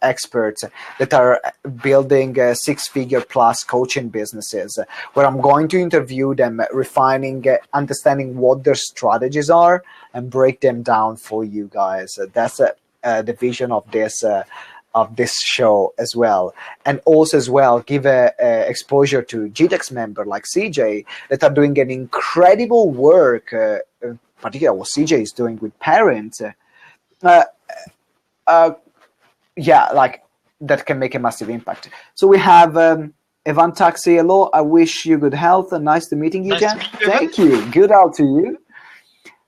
experts that are building 6-figure plus coaching businesses, where I'm going to interview them, refining, understanding what their strategies are, and break them down for you guys. That's the vision of this show as well. And also as well, give exposure to GTeX member like CJ that are doing an incredible work, particularly what CJ is doing with parents, like that can make a massive impact. So we have Evan Taxi. Hello, I wish you good health and nice to meeting you again. Thank you. Good out to you.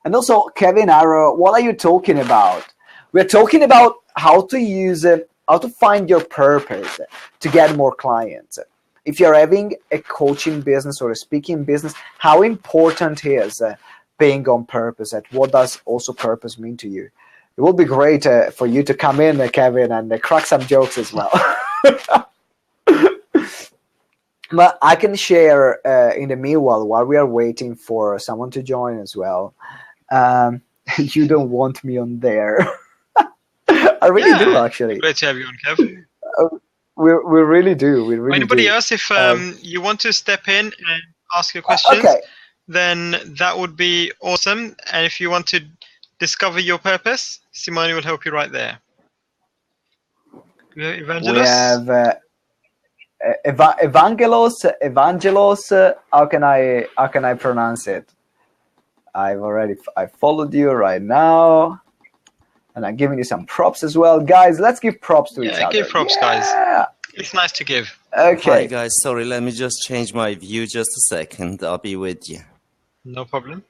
And also Kevin Arrow, what are you talking about? We're talking about how to use how to find your purpose to get more clients. If you're having a coaching business or a speaking business, how important is being on purpose, and what does also purpose mean to you? It will be great for you to come in, Kevin, and crack some jokes as well. But I can share in the meanwhile, while we are waiting for someone to join as well. You don't want me on there. I really do, actually. Great to have you on, Kev. We really do. We really Anybody do. else, if you want to step in and ask your questions, then that would be awesome. And if you want to discover your purpose, Simone will help you right there. Evangelos? We have Evangelos. How can I pronounce it? I followed you right now, and I'm giving you some props as well, guys. Let's give props to each other. Give props, guys. It's nice to give. Okay. Hi guys, sorry, let me just change my view just a second. I'll be with you. No problem.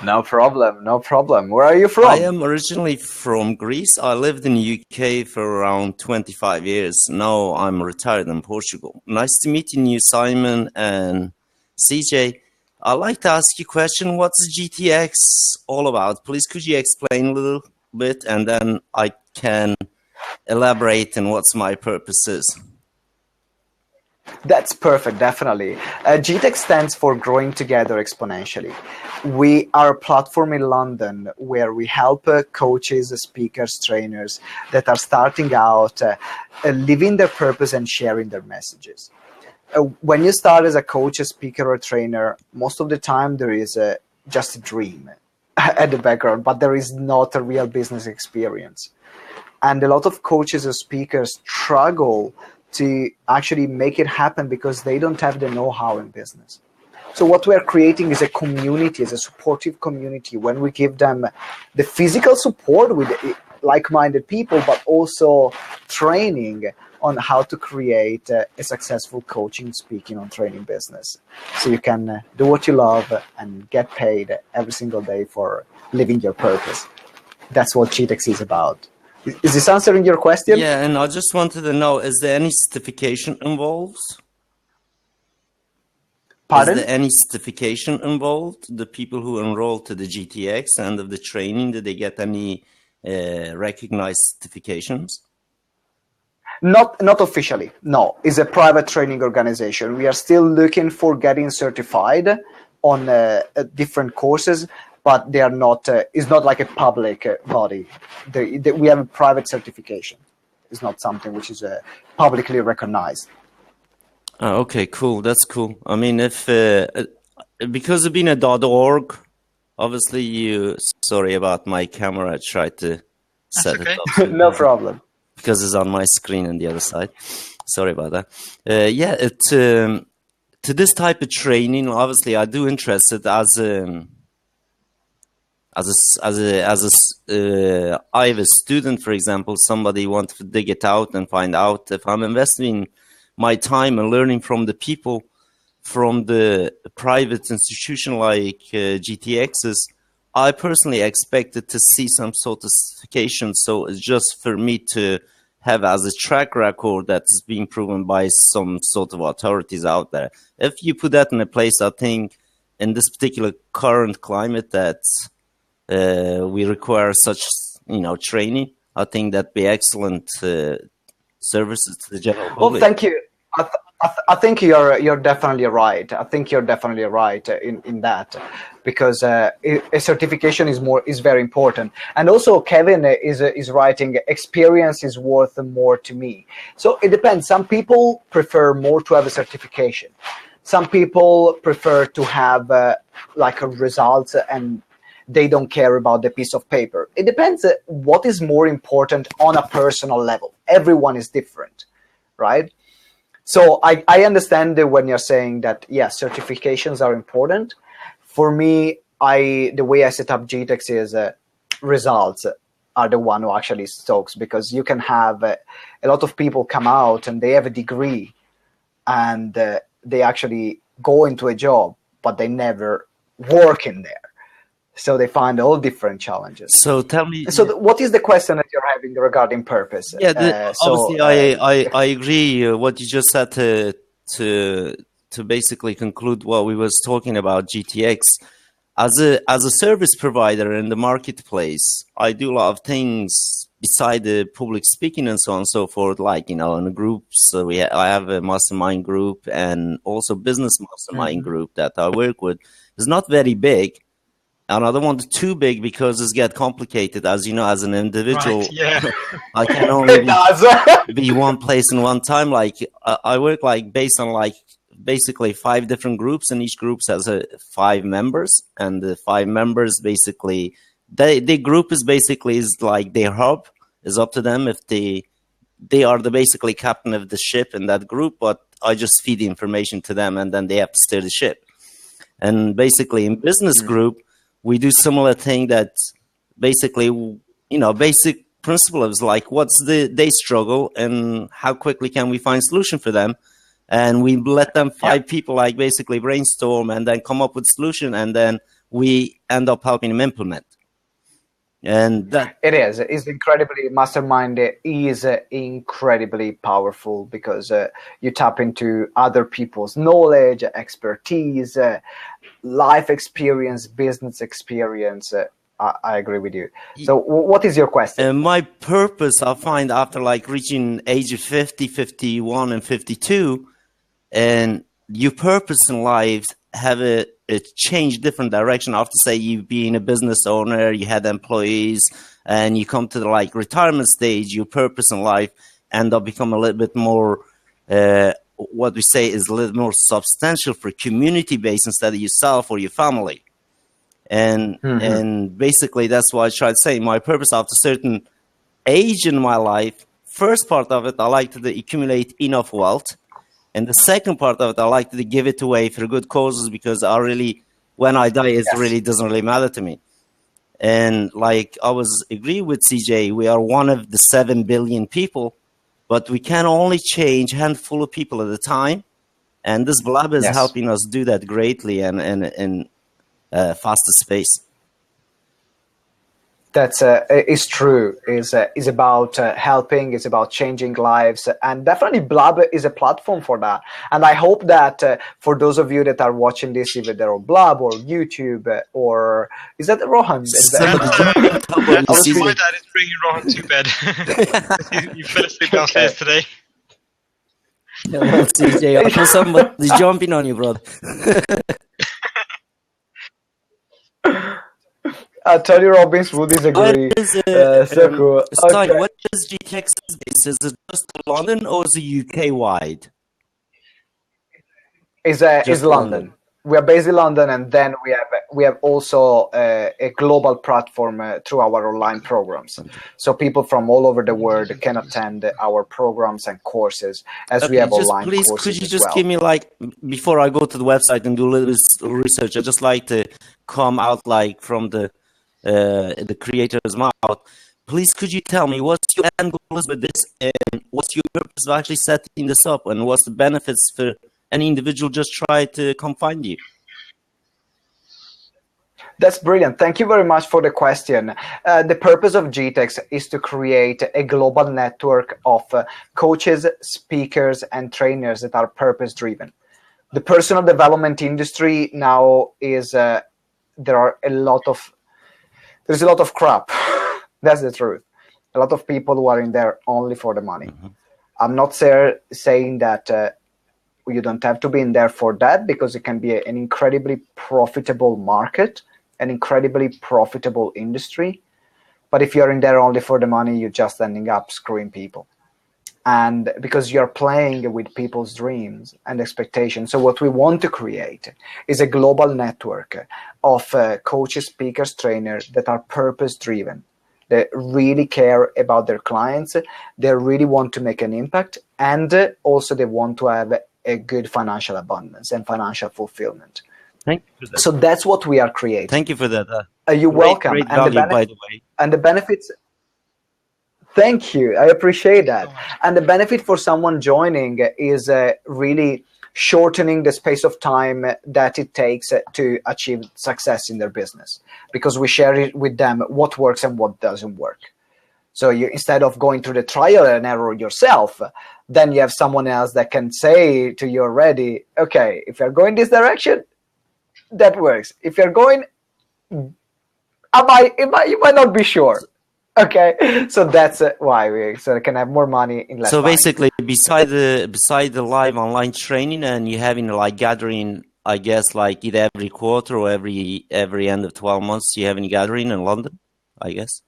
No problem. Where are you from? I am originally from Greece. I lived in the UK for around 25 years. Now I'm retired in Portugal. Nice to meet you, Simon and CJ. I'd like to ask you a question. What's GTeX all about? Please, could you explain a little bit, and then I can elaborate on what's my purpose is. That's perfect, definitely. GTeX stands for Growing Together Exponentially. We are a platform in London where we help coaches, speakers, trainers that are starting out, living their purpose and sharing their messages. When you start as a coach, a speaker, or a trainer, most of the time there is just a dream at the background, but there is not a real business experience. And a lot of coaches or speakers struggle to actually make it happen because they don't have the know-how in business. So what we're creating is a community, is a supportive community, when we give them the physical support with like-minded people, but also training on how to create a successful coaching, speaking, or training business. So you can do what you love and get paid every single day for living your purpose. That's what GTeX is about. Is this answering your question? Yeah, and I just wanted to know, is there any certification involved? Pardon? Is there any certification involved? The people who enroll to the GTeX and of the training, did they get any recognized certifications? Not officially, no. It's a private training organization. We are still looking for getting certified on different courses, but they are not. It's not like a public body. We have a private certification. It's not something which is publicly recognized. Oh, okay, cool. That's cool. I mean, if because of being a .org, obviously you. Sorry about my camera. I tried to set it up. No problem. Because it's on my screen on the other side. Sorry about that. Yeah, to this type of training, obviously, I do interested I have a student, for example, somebody wants to dig it out and find out if I'm investing my time and learning from the people from the private institution like GTXs. I personally expected to see some sort of certification, so it's just for me to have as a track record that's being proven by some sort of authorities out there. If you put that in a place, I think in this particular current climate that we require such, training, I think that'd be excellent services to the general public. Well, thank you. I think you're definitely right. I think you're definitely right in that, because a certification is very important. And also, Kevin is writing, experience is worth more to me. So it depends. Some people prefer more to have a certification. Some people prefer to have like a result, and they don't care about the piece of paper. It depends what is more important on a personal level. Everyone is different, right? So I understand that when you're saying that, yes, certifications are important. For me, the way I set up GTeX is results are the one who actually stokes, because you can have a lot of people come out and they have a degree and they actually go into a job, but they never work in there. So they find all different challenges. So tell me. So what is the question that you're having regarding purpose? Yeah, obviously, I agree. What you just said to basically conclude what we was talking about GTeX. As a service provider in the marketplace, I do a lot of things beside the public speaking and so on and so forth. Like in the groups, I have a mastermind group and also business mastermind group that I work with. It's not very big. And I don't want it too big because it's get complicated. As you know, as an individual, right, yeah. I can only be one place in one time. Like I work like based on like basically 5 different groups, and each group has 5 members. And the 5 members basically, the group is like their hub. Is up to them if they are the basically captain of the ship in that group. But I just feed the information to them, and then they have to steer the ship. And basically in business group, we do similar thing that basically, basic principle is like, what's they struggle and how quickly can we find solution for them? And we let them 5 people like basically brainstorm and then come up with solution, and then we end up helping them implement. And that it's incredibly, mastermind is incredibly powerful, because you tap into other people's knowledge, expertise, life experience, business experience. I agree with you. So what is your question? My purpose, I find after like reaching age of 50, 51 and 52, and your purpose in life have a change different direction. After say you being a business owner, you had employees, and you come to the like retirement stage, your purpose in life end up become a little bit more what we say is a little more substantial for community based instead of yourself or your family. And basically that's why I try to say my purpose after a certain age in my life. First part of it, I like to accumulate enough wealth. And the second part of it, I like to give it away for good causes, because I really, when I die, it really doesn't really matter to me. And like I was agree with CJ, we are one of the 7 billion people, but we can only change a handful of people at a time. And this blab is helping us do that greatly and in faster space. That's is true. Is about helping. It's about changing lives, and definitely Blab is a platform for that. And I hope that for those of you that are watching this, either they're on Blab or YouTube, or is that Rohan? My dad is bringing Rohan to bed. You fell asleep downstairs today. CJ, I feel somebody jumping on you, brother. Tony Robbins would disagree. So cool. Stein, what is GTeX based? Is it just London or is it UK wide? Is London. We are based in London, and then we have also a global platform through our online programs. So people from all over the world can attend our programs and courses, as we have online please, courses. Could you just give me, like, before I go to the website and do a little research, I just like to come out like from the creator's mouth. Please, could you tell me what's your end goals with this, and what's your purpose of actually setting this up, and what's the benefits for any individual just try to come find you? That's brilliant. Thank you very much for the question. The purpose of GTeX is to create a global network of coaches, speakers, and trainers that are purpose-driven. The personal development industry now is there's a lot of crap. That's the truth. A lot of people who are in there only for the money. I'm not saying that you don't have to be in there for that, because it can be an incredibly profitable market, an incredibly profitable industry. But if you're in there only for the money, you're just ending up screwing people. And because you're playing with people's dreams and expectations. So what we want to create is a global network of coaches, speakers, trainers that are purpose-driven. They really care about their clients. They really want to make an impact. And also they want to have a good financial abundance and financial fulfillment. Thank you for that. So that's what we are creating. Thank you for that. You're welcome. Great value, by the way. And the benefits... Thank you. I appreciate that. And the benefit for someone joining is really shortening the space of time that it takes to achieve success in their business, because we share it with them what works and what doesn't work. So you, instead of going through the trial and error yourself, then you have someone else that can say to you already, okay, if you're going this direction, that works. If you're going, you might not be sure. Okay, so that's why we can have more money in less time. So basically, beside the live online training, and you having like gathering, I guess, like either every quarter or every end of 12 months, you have any gathering in London, I guess.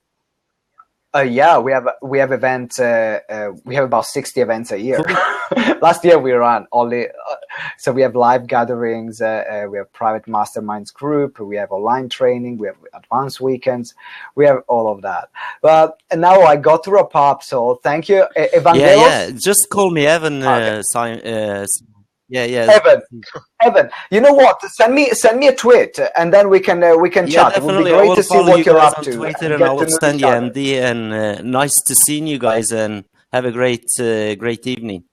Yeah, we have events. We have about 60 events a year. Last year we ran only. So we have live gatherings. We have private masterminds group. We have online training. We have advanced weekends. We have all of that. But now I got to wrap up. So thank you, Evangelos. Yeah. Just call me Evan. Okay. Yeah. Evan, you know what? Send me a tweet, and then we can chat. Definitely. It would be great to see what you're up to. Twitter, and I'll send you MD. And nice to see you guys, and have a great evening.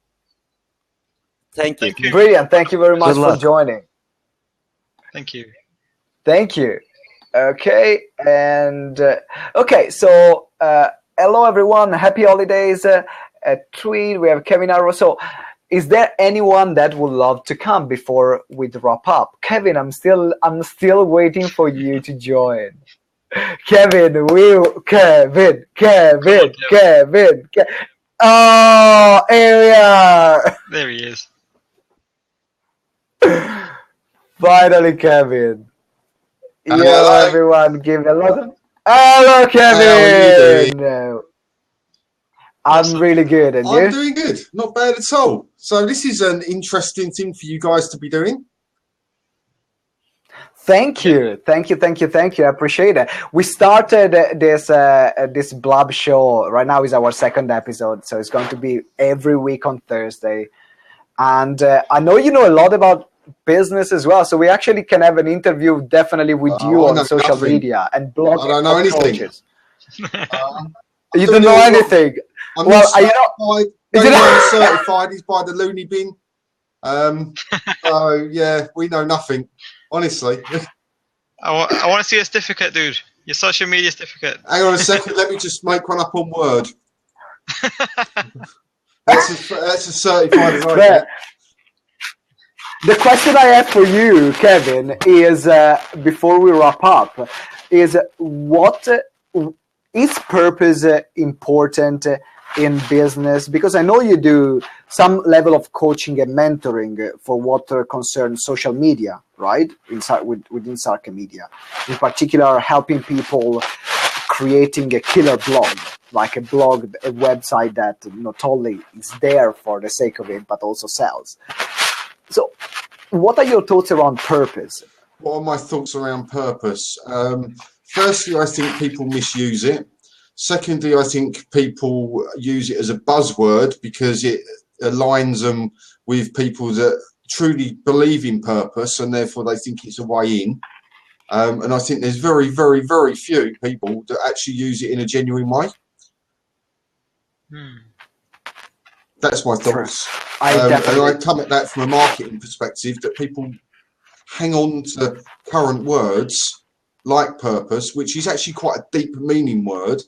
Thank you. Brilliant. Thank you very much for joining. Thank you. Thank you. Okay, and okay. So hello everyone. Happy holidays. Tweet. We have Kevin Arrow. So, is there anyone that would love to come before we wrap up? Kevin, I'm still waiting for you to join. Kevin. Oh, area. There he is. Finally, Kevin. Hello, everyone. Give a lot of... Hello, Kevin. No. I'm really good, and you? I'm doing good. Not bad at all. So this is an interesting thing for you guys to be doing. Thank you. I appreciate it. We started this blab show. Right now is our second episode, so it's going to be every week on Thursday. And I know you know a lot about business as well, so we actually can have an interview definitely with you on social media and blog. I don't know anything. You don't know anything. I'm well, not certified. He's by the loony bin. So yeah, we know nothing. Honestly. I want to see a certificate, dude. Your social media certificate. Hang on a second. Let me just make one up on Word. That's as certified as I get. The question I have for you, Kevin, is before we wrap up, is what is purpose important in business? Because I know you do some level of coaching and mentoring for what concerns social media, right? Within Sarka Media, in particular, helping people creating a killer blog, like a website that not only is there for the sake of it, but also sells. So what are your thoughts around purpose? What are my thoughts around purpose? Firstly, I think people misuse it. Secondly, I think people use it as a buzzword because it aligns them with people that truly believe in purpose, and therefore they think it's a way in. And I think there's very, very, very few people that actually use it in a genuine way. That's my thoughts. And I come at that from a marketing perspective, that people hang on to current words like purpose, which is actually quite a deep meaning word.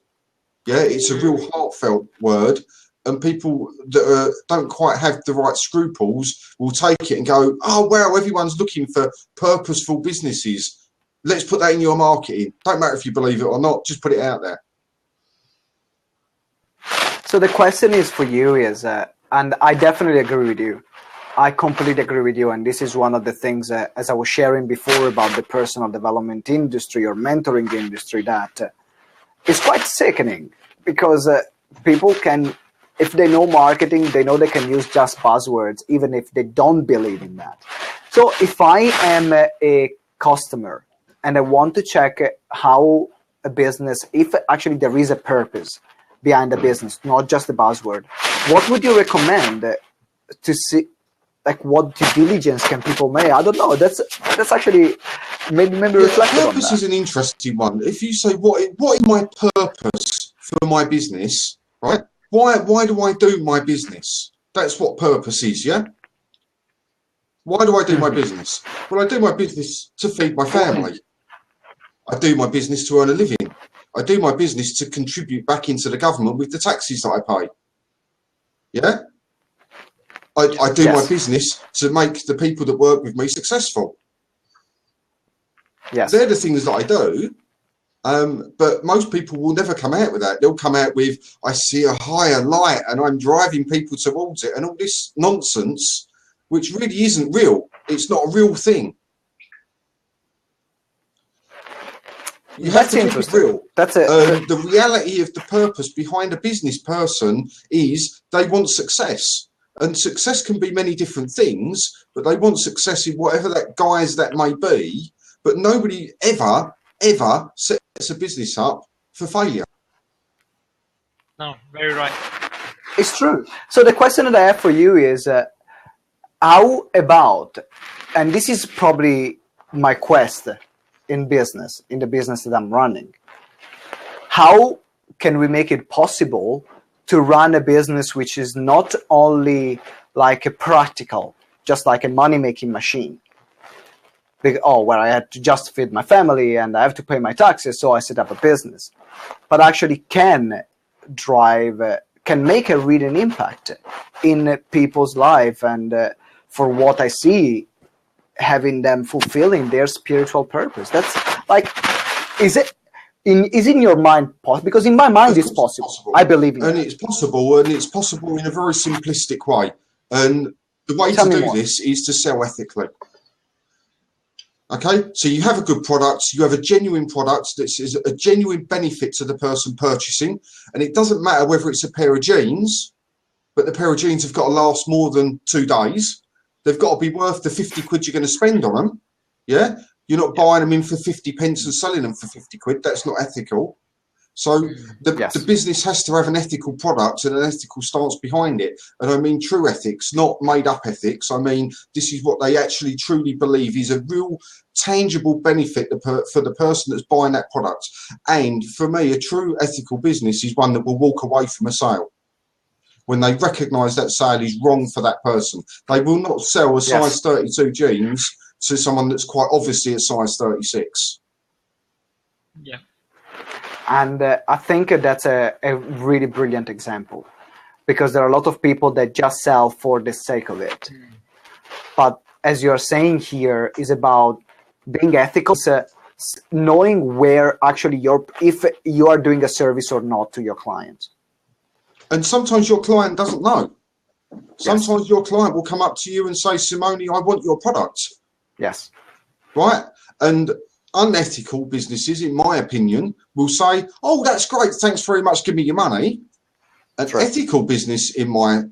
Yeah, it's a real heartfelt word, and people that don't quite have the right scruples will take it and go, oh, wow, everyone's looking for purposeful businesses. Let's put that in your marketing. Don't matter if you believe it or not, just put it out there. So the question is for you is, and I definitely agree with you. I completely agree with you. And this is one of the things, as I was sharing before about the personal development industry or mentoring industry, that it's quite sickening because people can, if they know marketing, they know they can use just buzzwords, even if they don't believe in that. So if I am a customer and I want to check how a business, if actually there is a purpose behind the business, not just a buzzword, what would you recommend to see? Like, what due diligence can people make? I don't know. That's actually maybe reflect on that. Purpose is an interesting one. If you say, what is my purpose for my business, right? Why do I do my business? That's what purpose is, yeah? Why do I do my business? Well, I do my business to feed my family. I do my business to earn a living. I do my business to contribute back into the government with the taxes that I pay. Yeah? I do my business to make the people that work with me successful. Yes. They're the things that I do. But most people will never come out with that. They'll come out with, I see a higher light and I'm driving people towards it, and all this nonsense, which really isn't real. It's not a real thing. You have to make it real. That's it. The reality of the purpose behind a business person is they want success. And success can be many different things, but they want success in whatever that guise that may be. But nobody ever sets a business up for failure. No, very right. It's true. So the question that I have for you is, how about, and this is probably my quest in business, in the business that I'm running, how can we make it possible to run a business which is not only like a practical, just like a money-making machine, where I had to just feed my family and I have to pay my taxes, so I set up a business, but actually can make a real impact in people's life, and for what I see, having them fulfilling their spiritual purpose. That's like, is in your mind possible? Because in my mind it's possible. I believe in it. And it's possible in a very simplistic way. And the way to do this is to sell ethically. Okay, so you have a good product, you have a genuine product that is a genuine benefit to the person purchasing, and it doesn't matter whether it's a pair of jeans, but the pair of jeans have got to last more than 2 days. They've got to be worth the 50 quid you're going to spend on them, yeah? You're not buying them in for 50 pence and selling them for 50 quid. That's not ethical. So the business has to have an ethical product and an ethical stance behind it. And I mean true ethics, not made up ethics. I mean, this is what they actually truly believe is a real tangible benefit for the person that's buying that product. And for me, a true ethical business is one that will walk away from a sale when they recognise that sale is wrong for that person. They will not sell a size 32 jeans to someone that's quite obviously a size 36. Yeah. And I think that's a really brilliant example, because there are a lot of people that just sell for the sake of it. But as you're saying here, is about being ethical, knowing where actually if you are doing a service or not to your client. And sometimes your client doesn't know. Sometimes your client will come up to you and say, Simone, I want your product. Yes. Right? And unethical businesses, in my opinion, will say, oh, that's great, thanks very much, give me your money. An ethical business, in my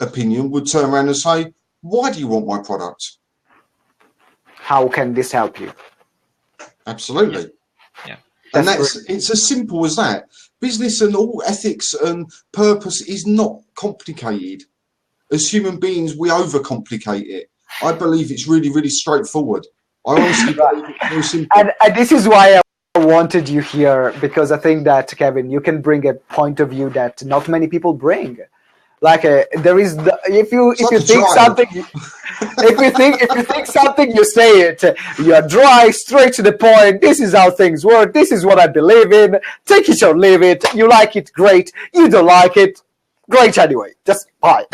opinion, would turn around and say, why do you want my product? How can this help you? Absolutely. Yeah. And it's as simple as that. Business and all ethics and purpose is not complicated. As human beings, we overcomplicate it. I believe it's really, really straightforward. I honestly believe it's very simple. And this is why I wanted you here, because I think that, Kevin, you can bring a point of view that not many people bring. Like there is, if you think something, if you think something, you say it. You are dry, straight to the point. This is how things work. This is what I believe in. Take it or leave it. You like it, great. You don't like it, great anyway. Just buy.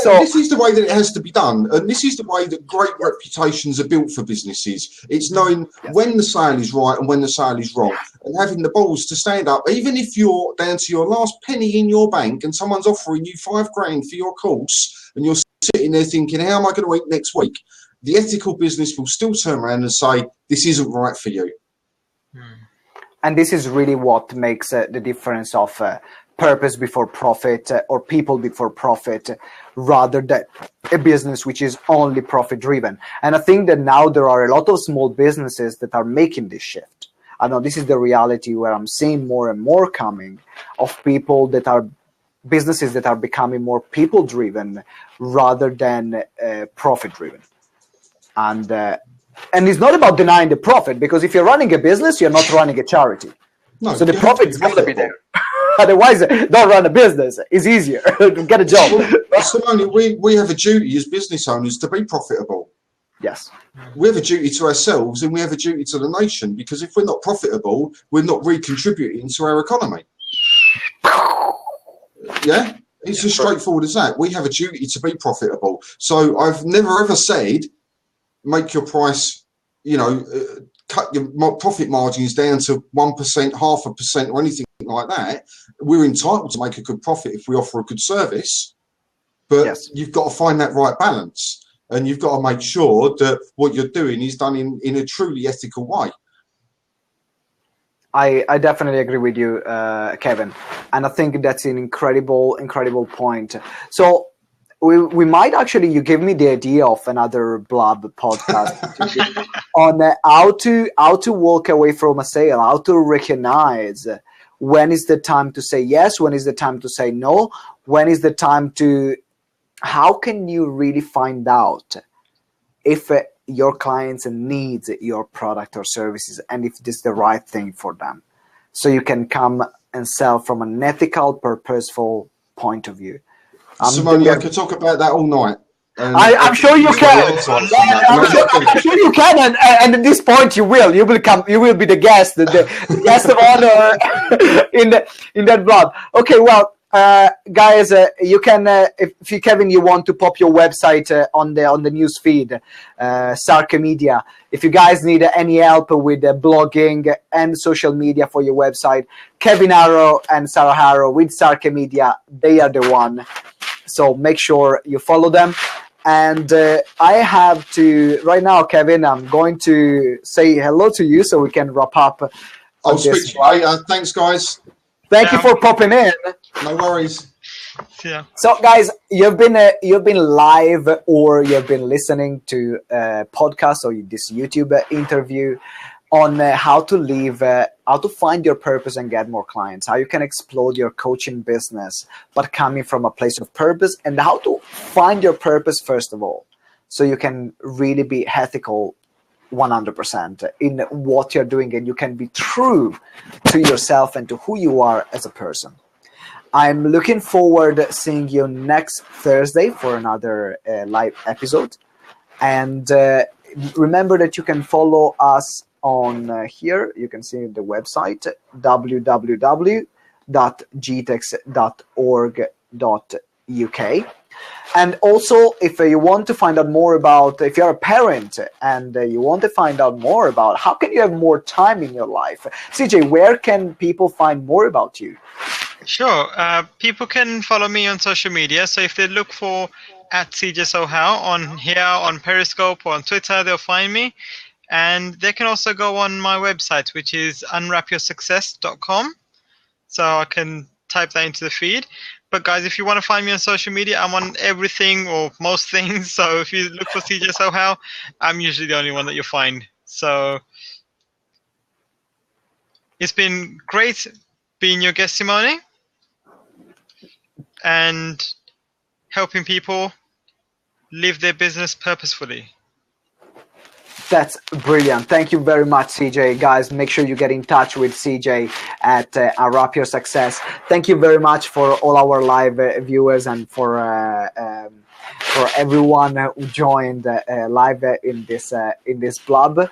So this is the way that it has to be done, and this is the way that great reputations are built for businesses. It's knowing when the sale is right and when the sale is wrong, and having the balls to stand up, even if you're down to your last penny in your bank and someone's offering you $5,000 for your course, and you're sitting there thinking, how am I going to eat next week? The ethical business will still turn around and say, this isn't right for you. And this is really what makes the difference of purpose before profit or people before profit, rather than a business which is only profit driven. And I think that now there are a lot of small businesses that are making this shift. I know this is the reality where I'm seeing more and more coming of people that are businesses that are becoming more people driven rather than profit driven. And it's not about denying the profit, because if you're running a business, you're not running a charity. No, so the profit is going to be there. Otherwise, don't run a business. It's easier. Get a job. Simone, we have a duty as business owners to be profitable. Yes. We have a duty to ourselves and we have a duty to the nation, because if we're not profitable, we're not recontributing to our economy. Yeah? It's as straightforward as that. We have a duty to be profitable. So I've never ever said, make your price, cut your profit margins down to 1%, 0.5%, or anything like that. We're entitled to make a good profit if we offer a good service, but you've got to find that right balance, and you've got to make sure that what you're doing is done in a truly ethical way. I definitely agree with you, Kevin, and I think that's an incredible point. So we might actually, you give me the idea of another Blab podcast on how to walk away from a sale, how to recognize when is the time to say yes, when is the time to say no, when is the time to, how can you really find out if your clients needs your product or services and if this is the right thing for them, so you can come and sell from an ethical, purposeful point of view. Simone, I could talk about that all night. I'm sure you can. I'm sure you can, and at this point you will be the guest, the guest of honor in that blog. Okay, well, guys, you can if you, Kevin, you want to pop your website on the news feed, Sarka Media. If you guys need any help with blogging and social media for your website, Kevin Harrow and Sarah Harrow with Sarka Media, they are the one. So make sure you follow them. And I have to, right now, Kevin, I'm going to say hello to you so we can wrap up. I'll speak to you later. Thanks, guys. Thank you for popping in. No worries. Yeah. So, guys, you've been live, or you've been listening to a podcast or this YouTube interview on how to live, how to find your purpose and get more clients, how you can explode your coaching business, but coming from a place of purpose, and how to find your purpose first of all, so you can really be ethical 100% in what you're doing, and you can be true to yourself and to who you are as a person. I'm looking forward to seeing you next Thursday for another live episode. And remember that you can follow us on here. You can see the website, www.gtex.org.uk. And also, if you want to find out more about, if you're a parent and you want to find out more about how can you have more time in your life, CJ, where can people find more about you? Sure. People can follow me on social media. So if they look for @CJSoHow on here, on Periscope, or on Twitter, they'll find me. And they can also go on my website, which is unwrapyoursuccess.com. So I can type that into the feed. But guys, if you want to find me on social media, I'm on everything or most things. So if you look for CJSoHow, I'm usually the only one that you'll find. So it's been great being your guest, Simone, and helping people live their business purposefully. That's brilliant. Thank you very much, CJ. Guys, make sure you get in touch with CJ at Unwrap Your Success. Thank you very much for all our live viewers and for everyone who joined live in this blog.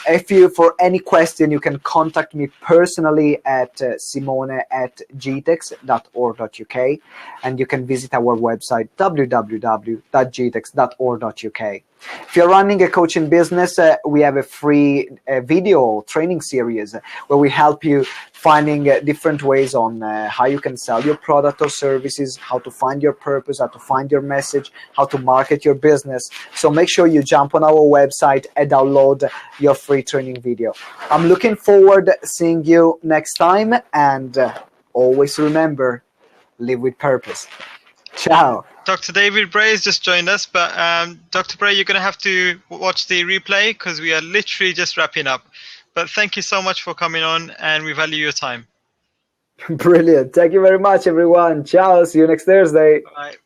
If you, for any question, you can contact me personally at simone@gtex.org.uk, and you can visit our website www.gtex.org.uk. If you're running a coaching business, we have a free video training series where we help you finding different ways on how you can sell your product or services, how to find your purpose, how to find your message, how to market your business. So make sure you jump on our website and download your free training video. I'm looking forward to seeing you next time, and always remember, live with purpose. Ciao. Dr. David Bray has just joined us, but Dr. Bray, you're going to have to watch the replay because we are literally just wrapping up. But thank you so much for coming on, and we value your time. Brilliant. Thank you very much, everyone. Ciao. See you next Thursday. Bye.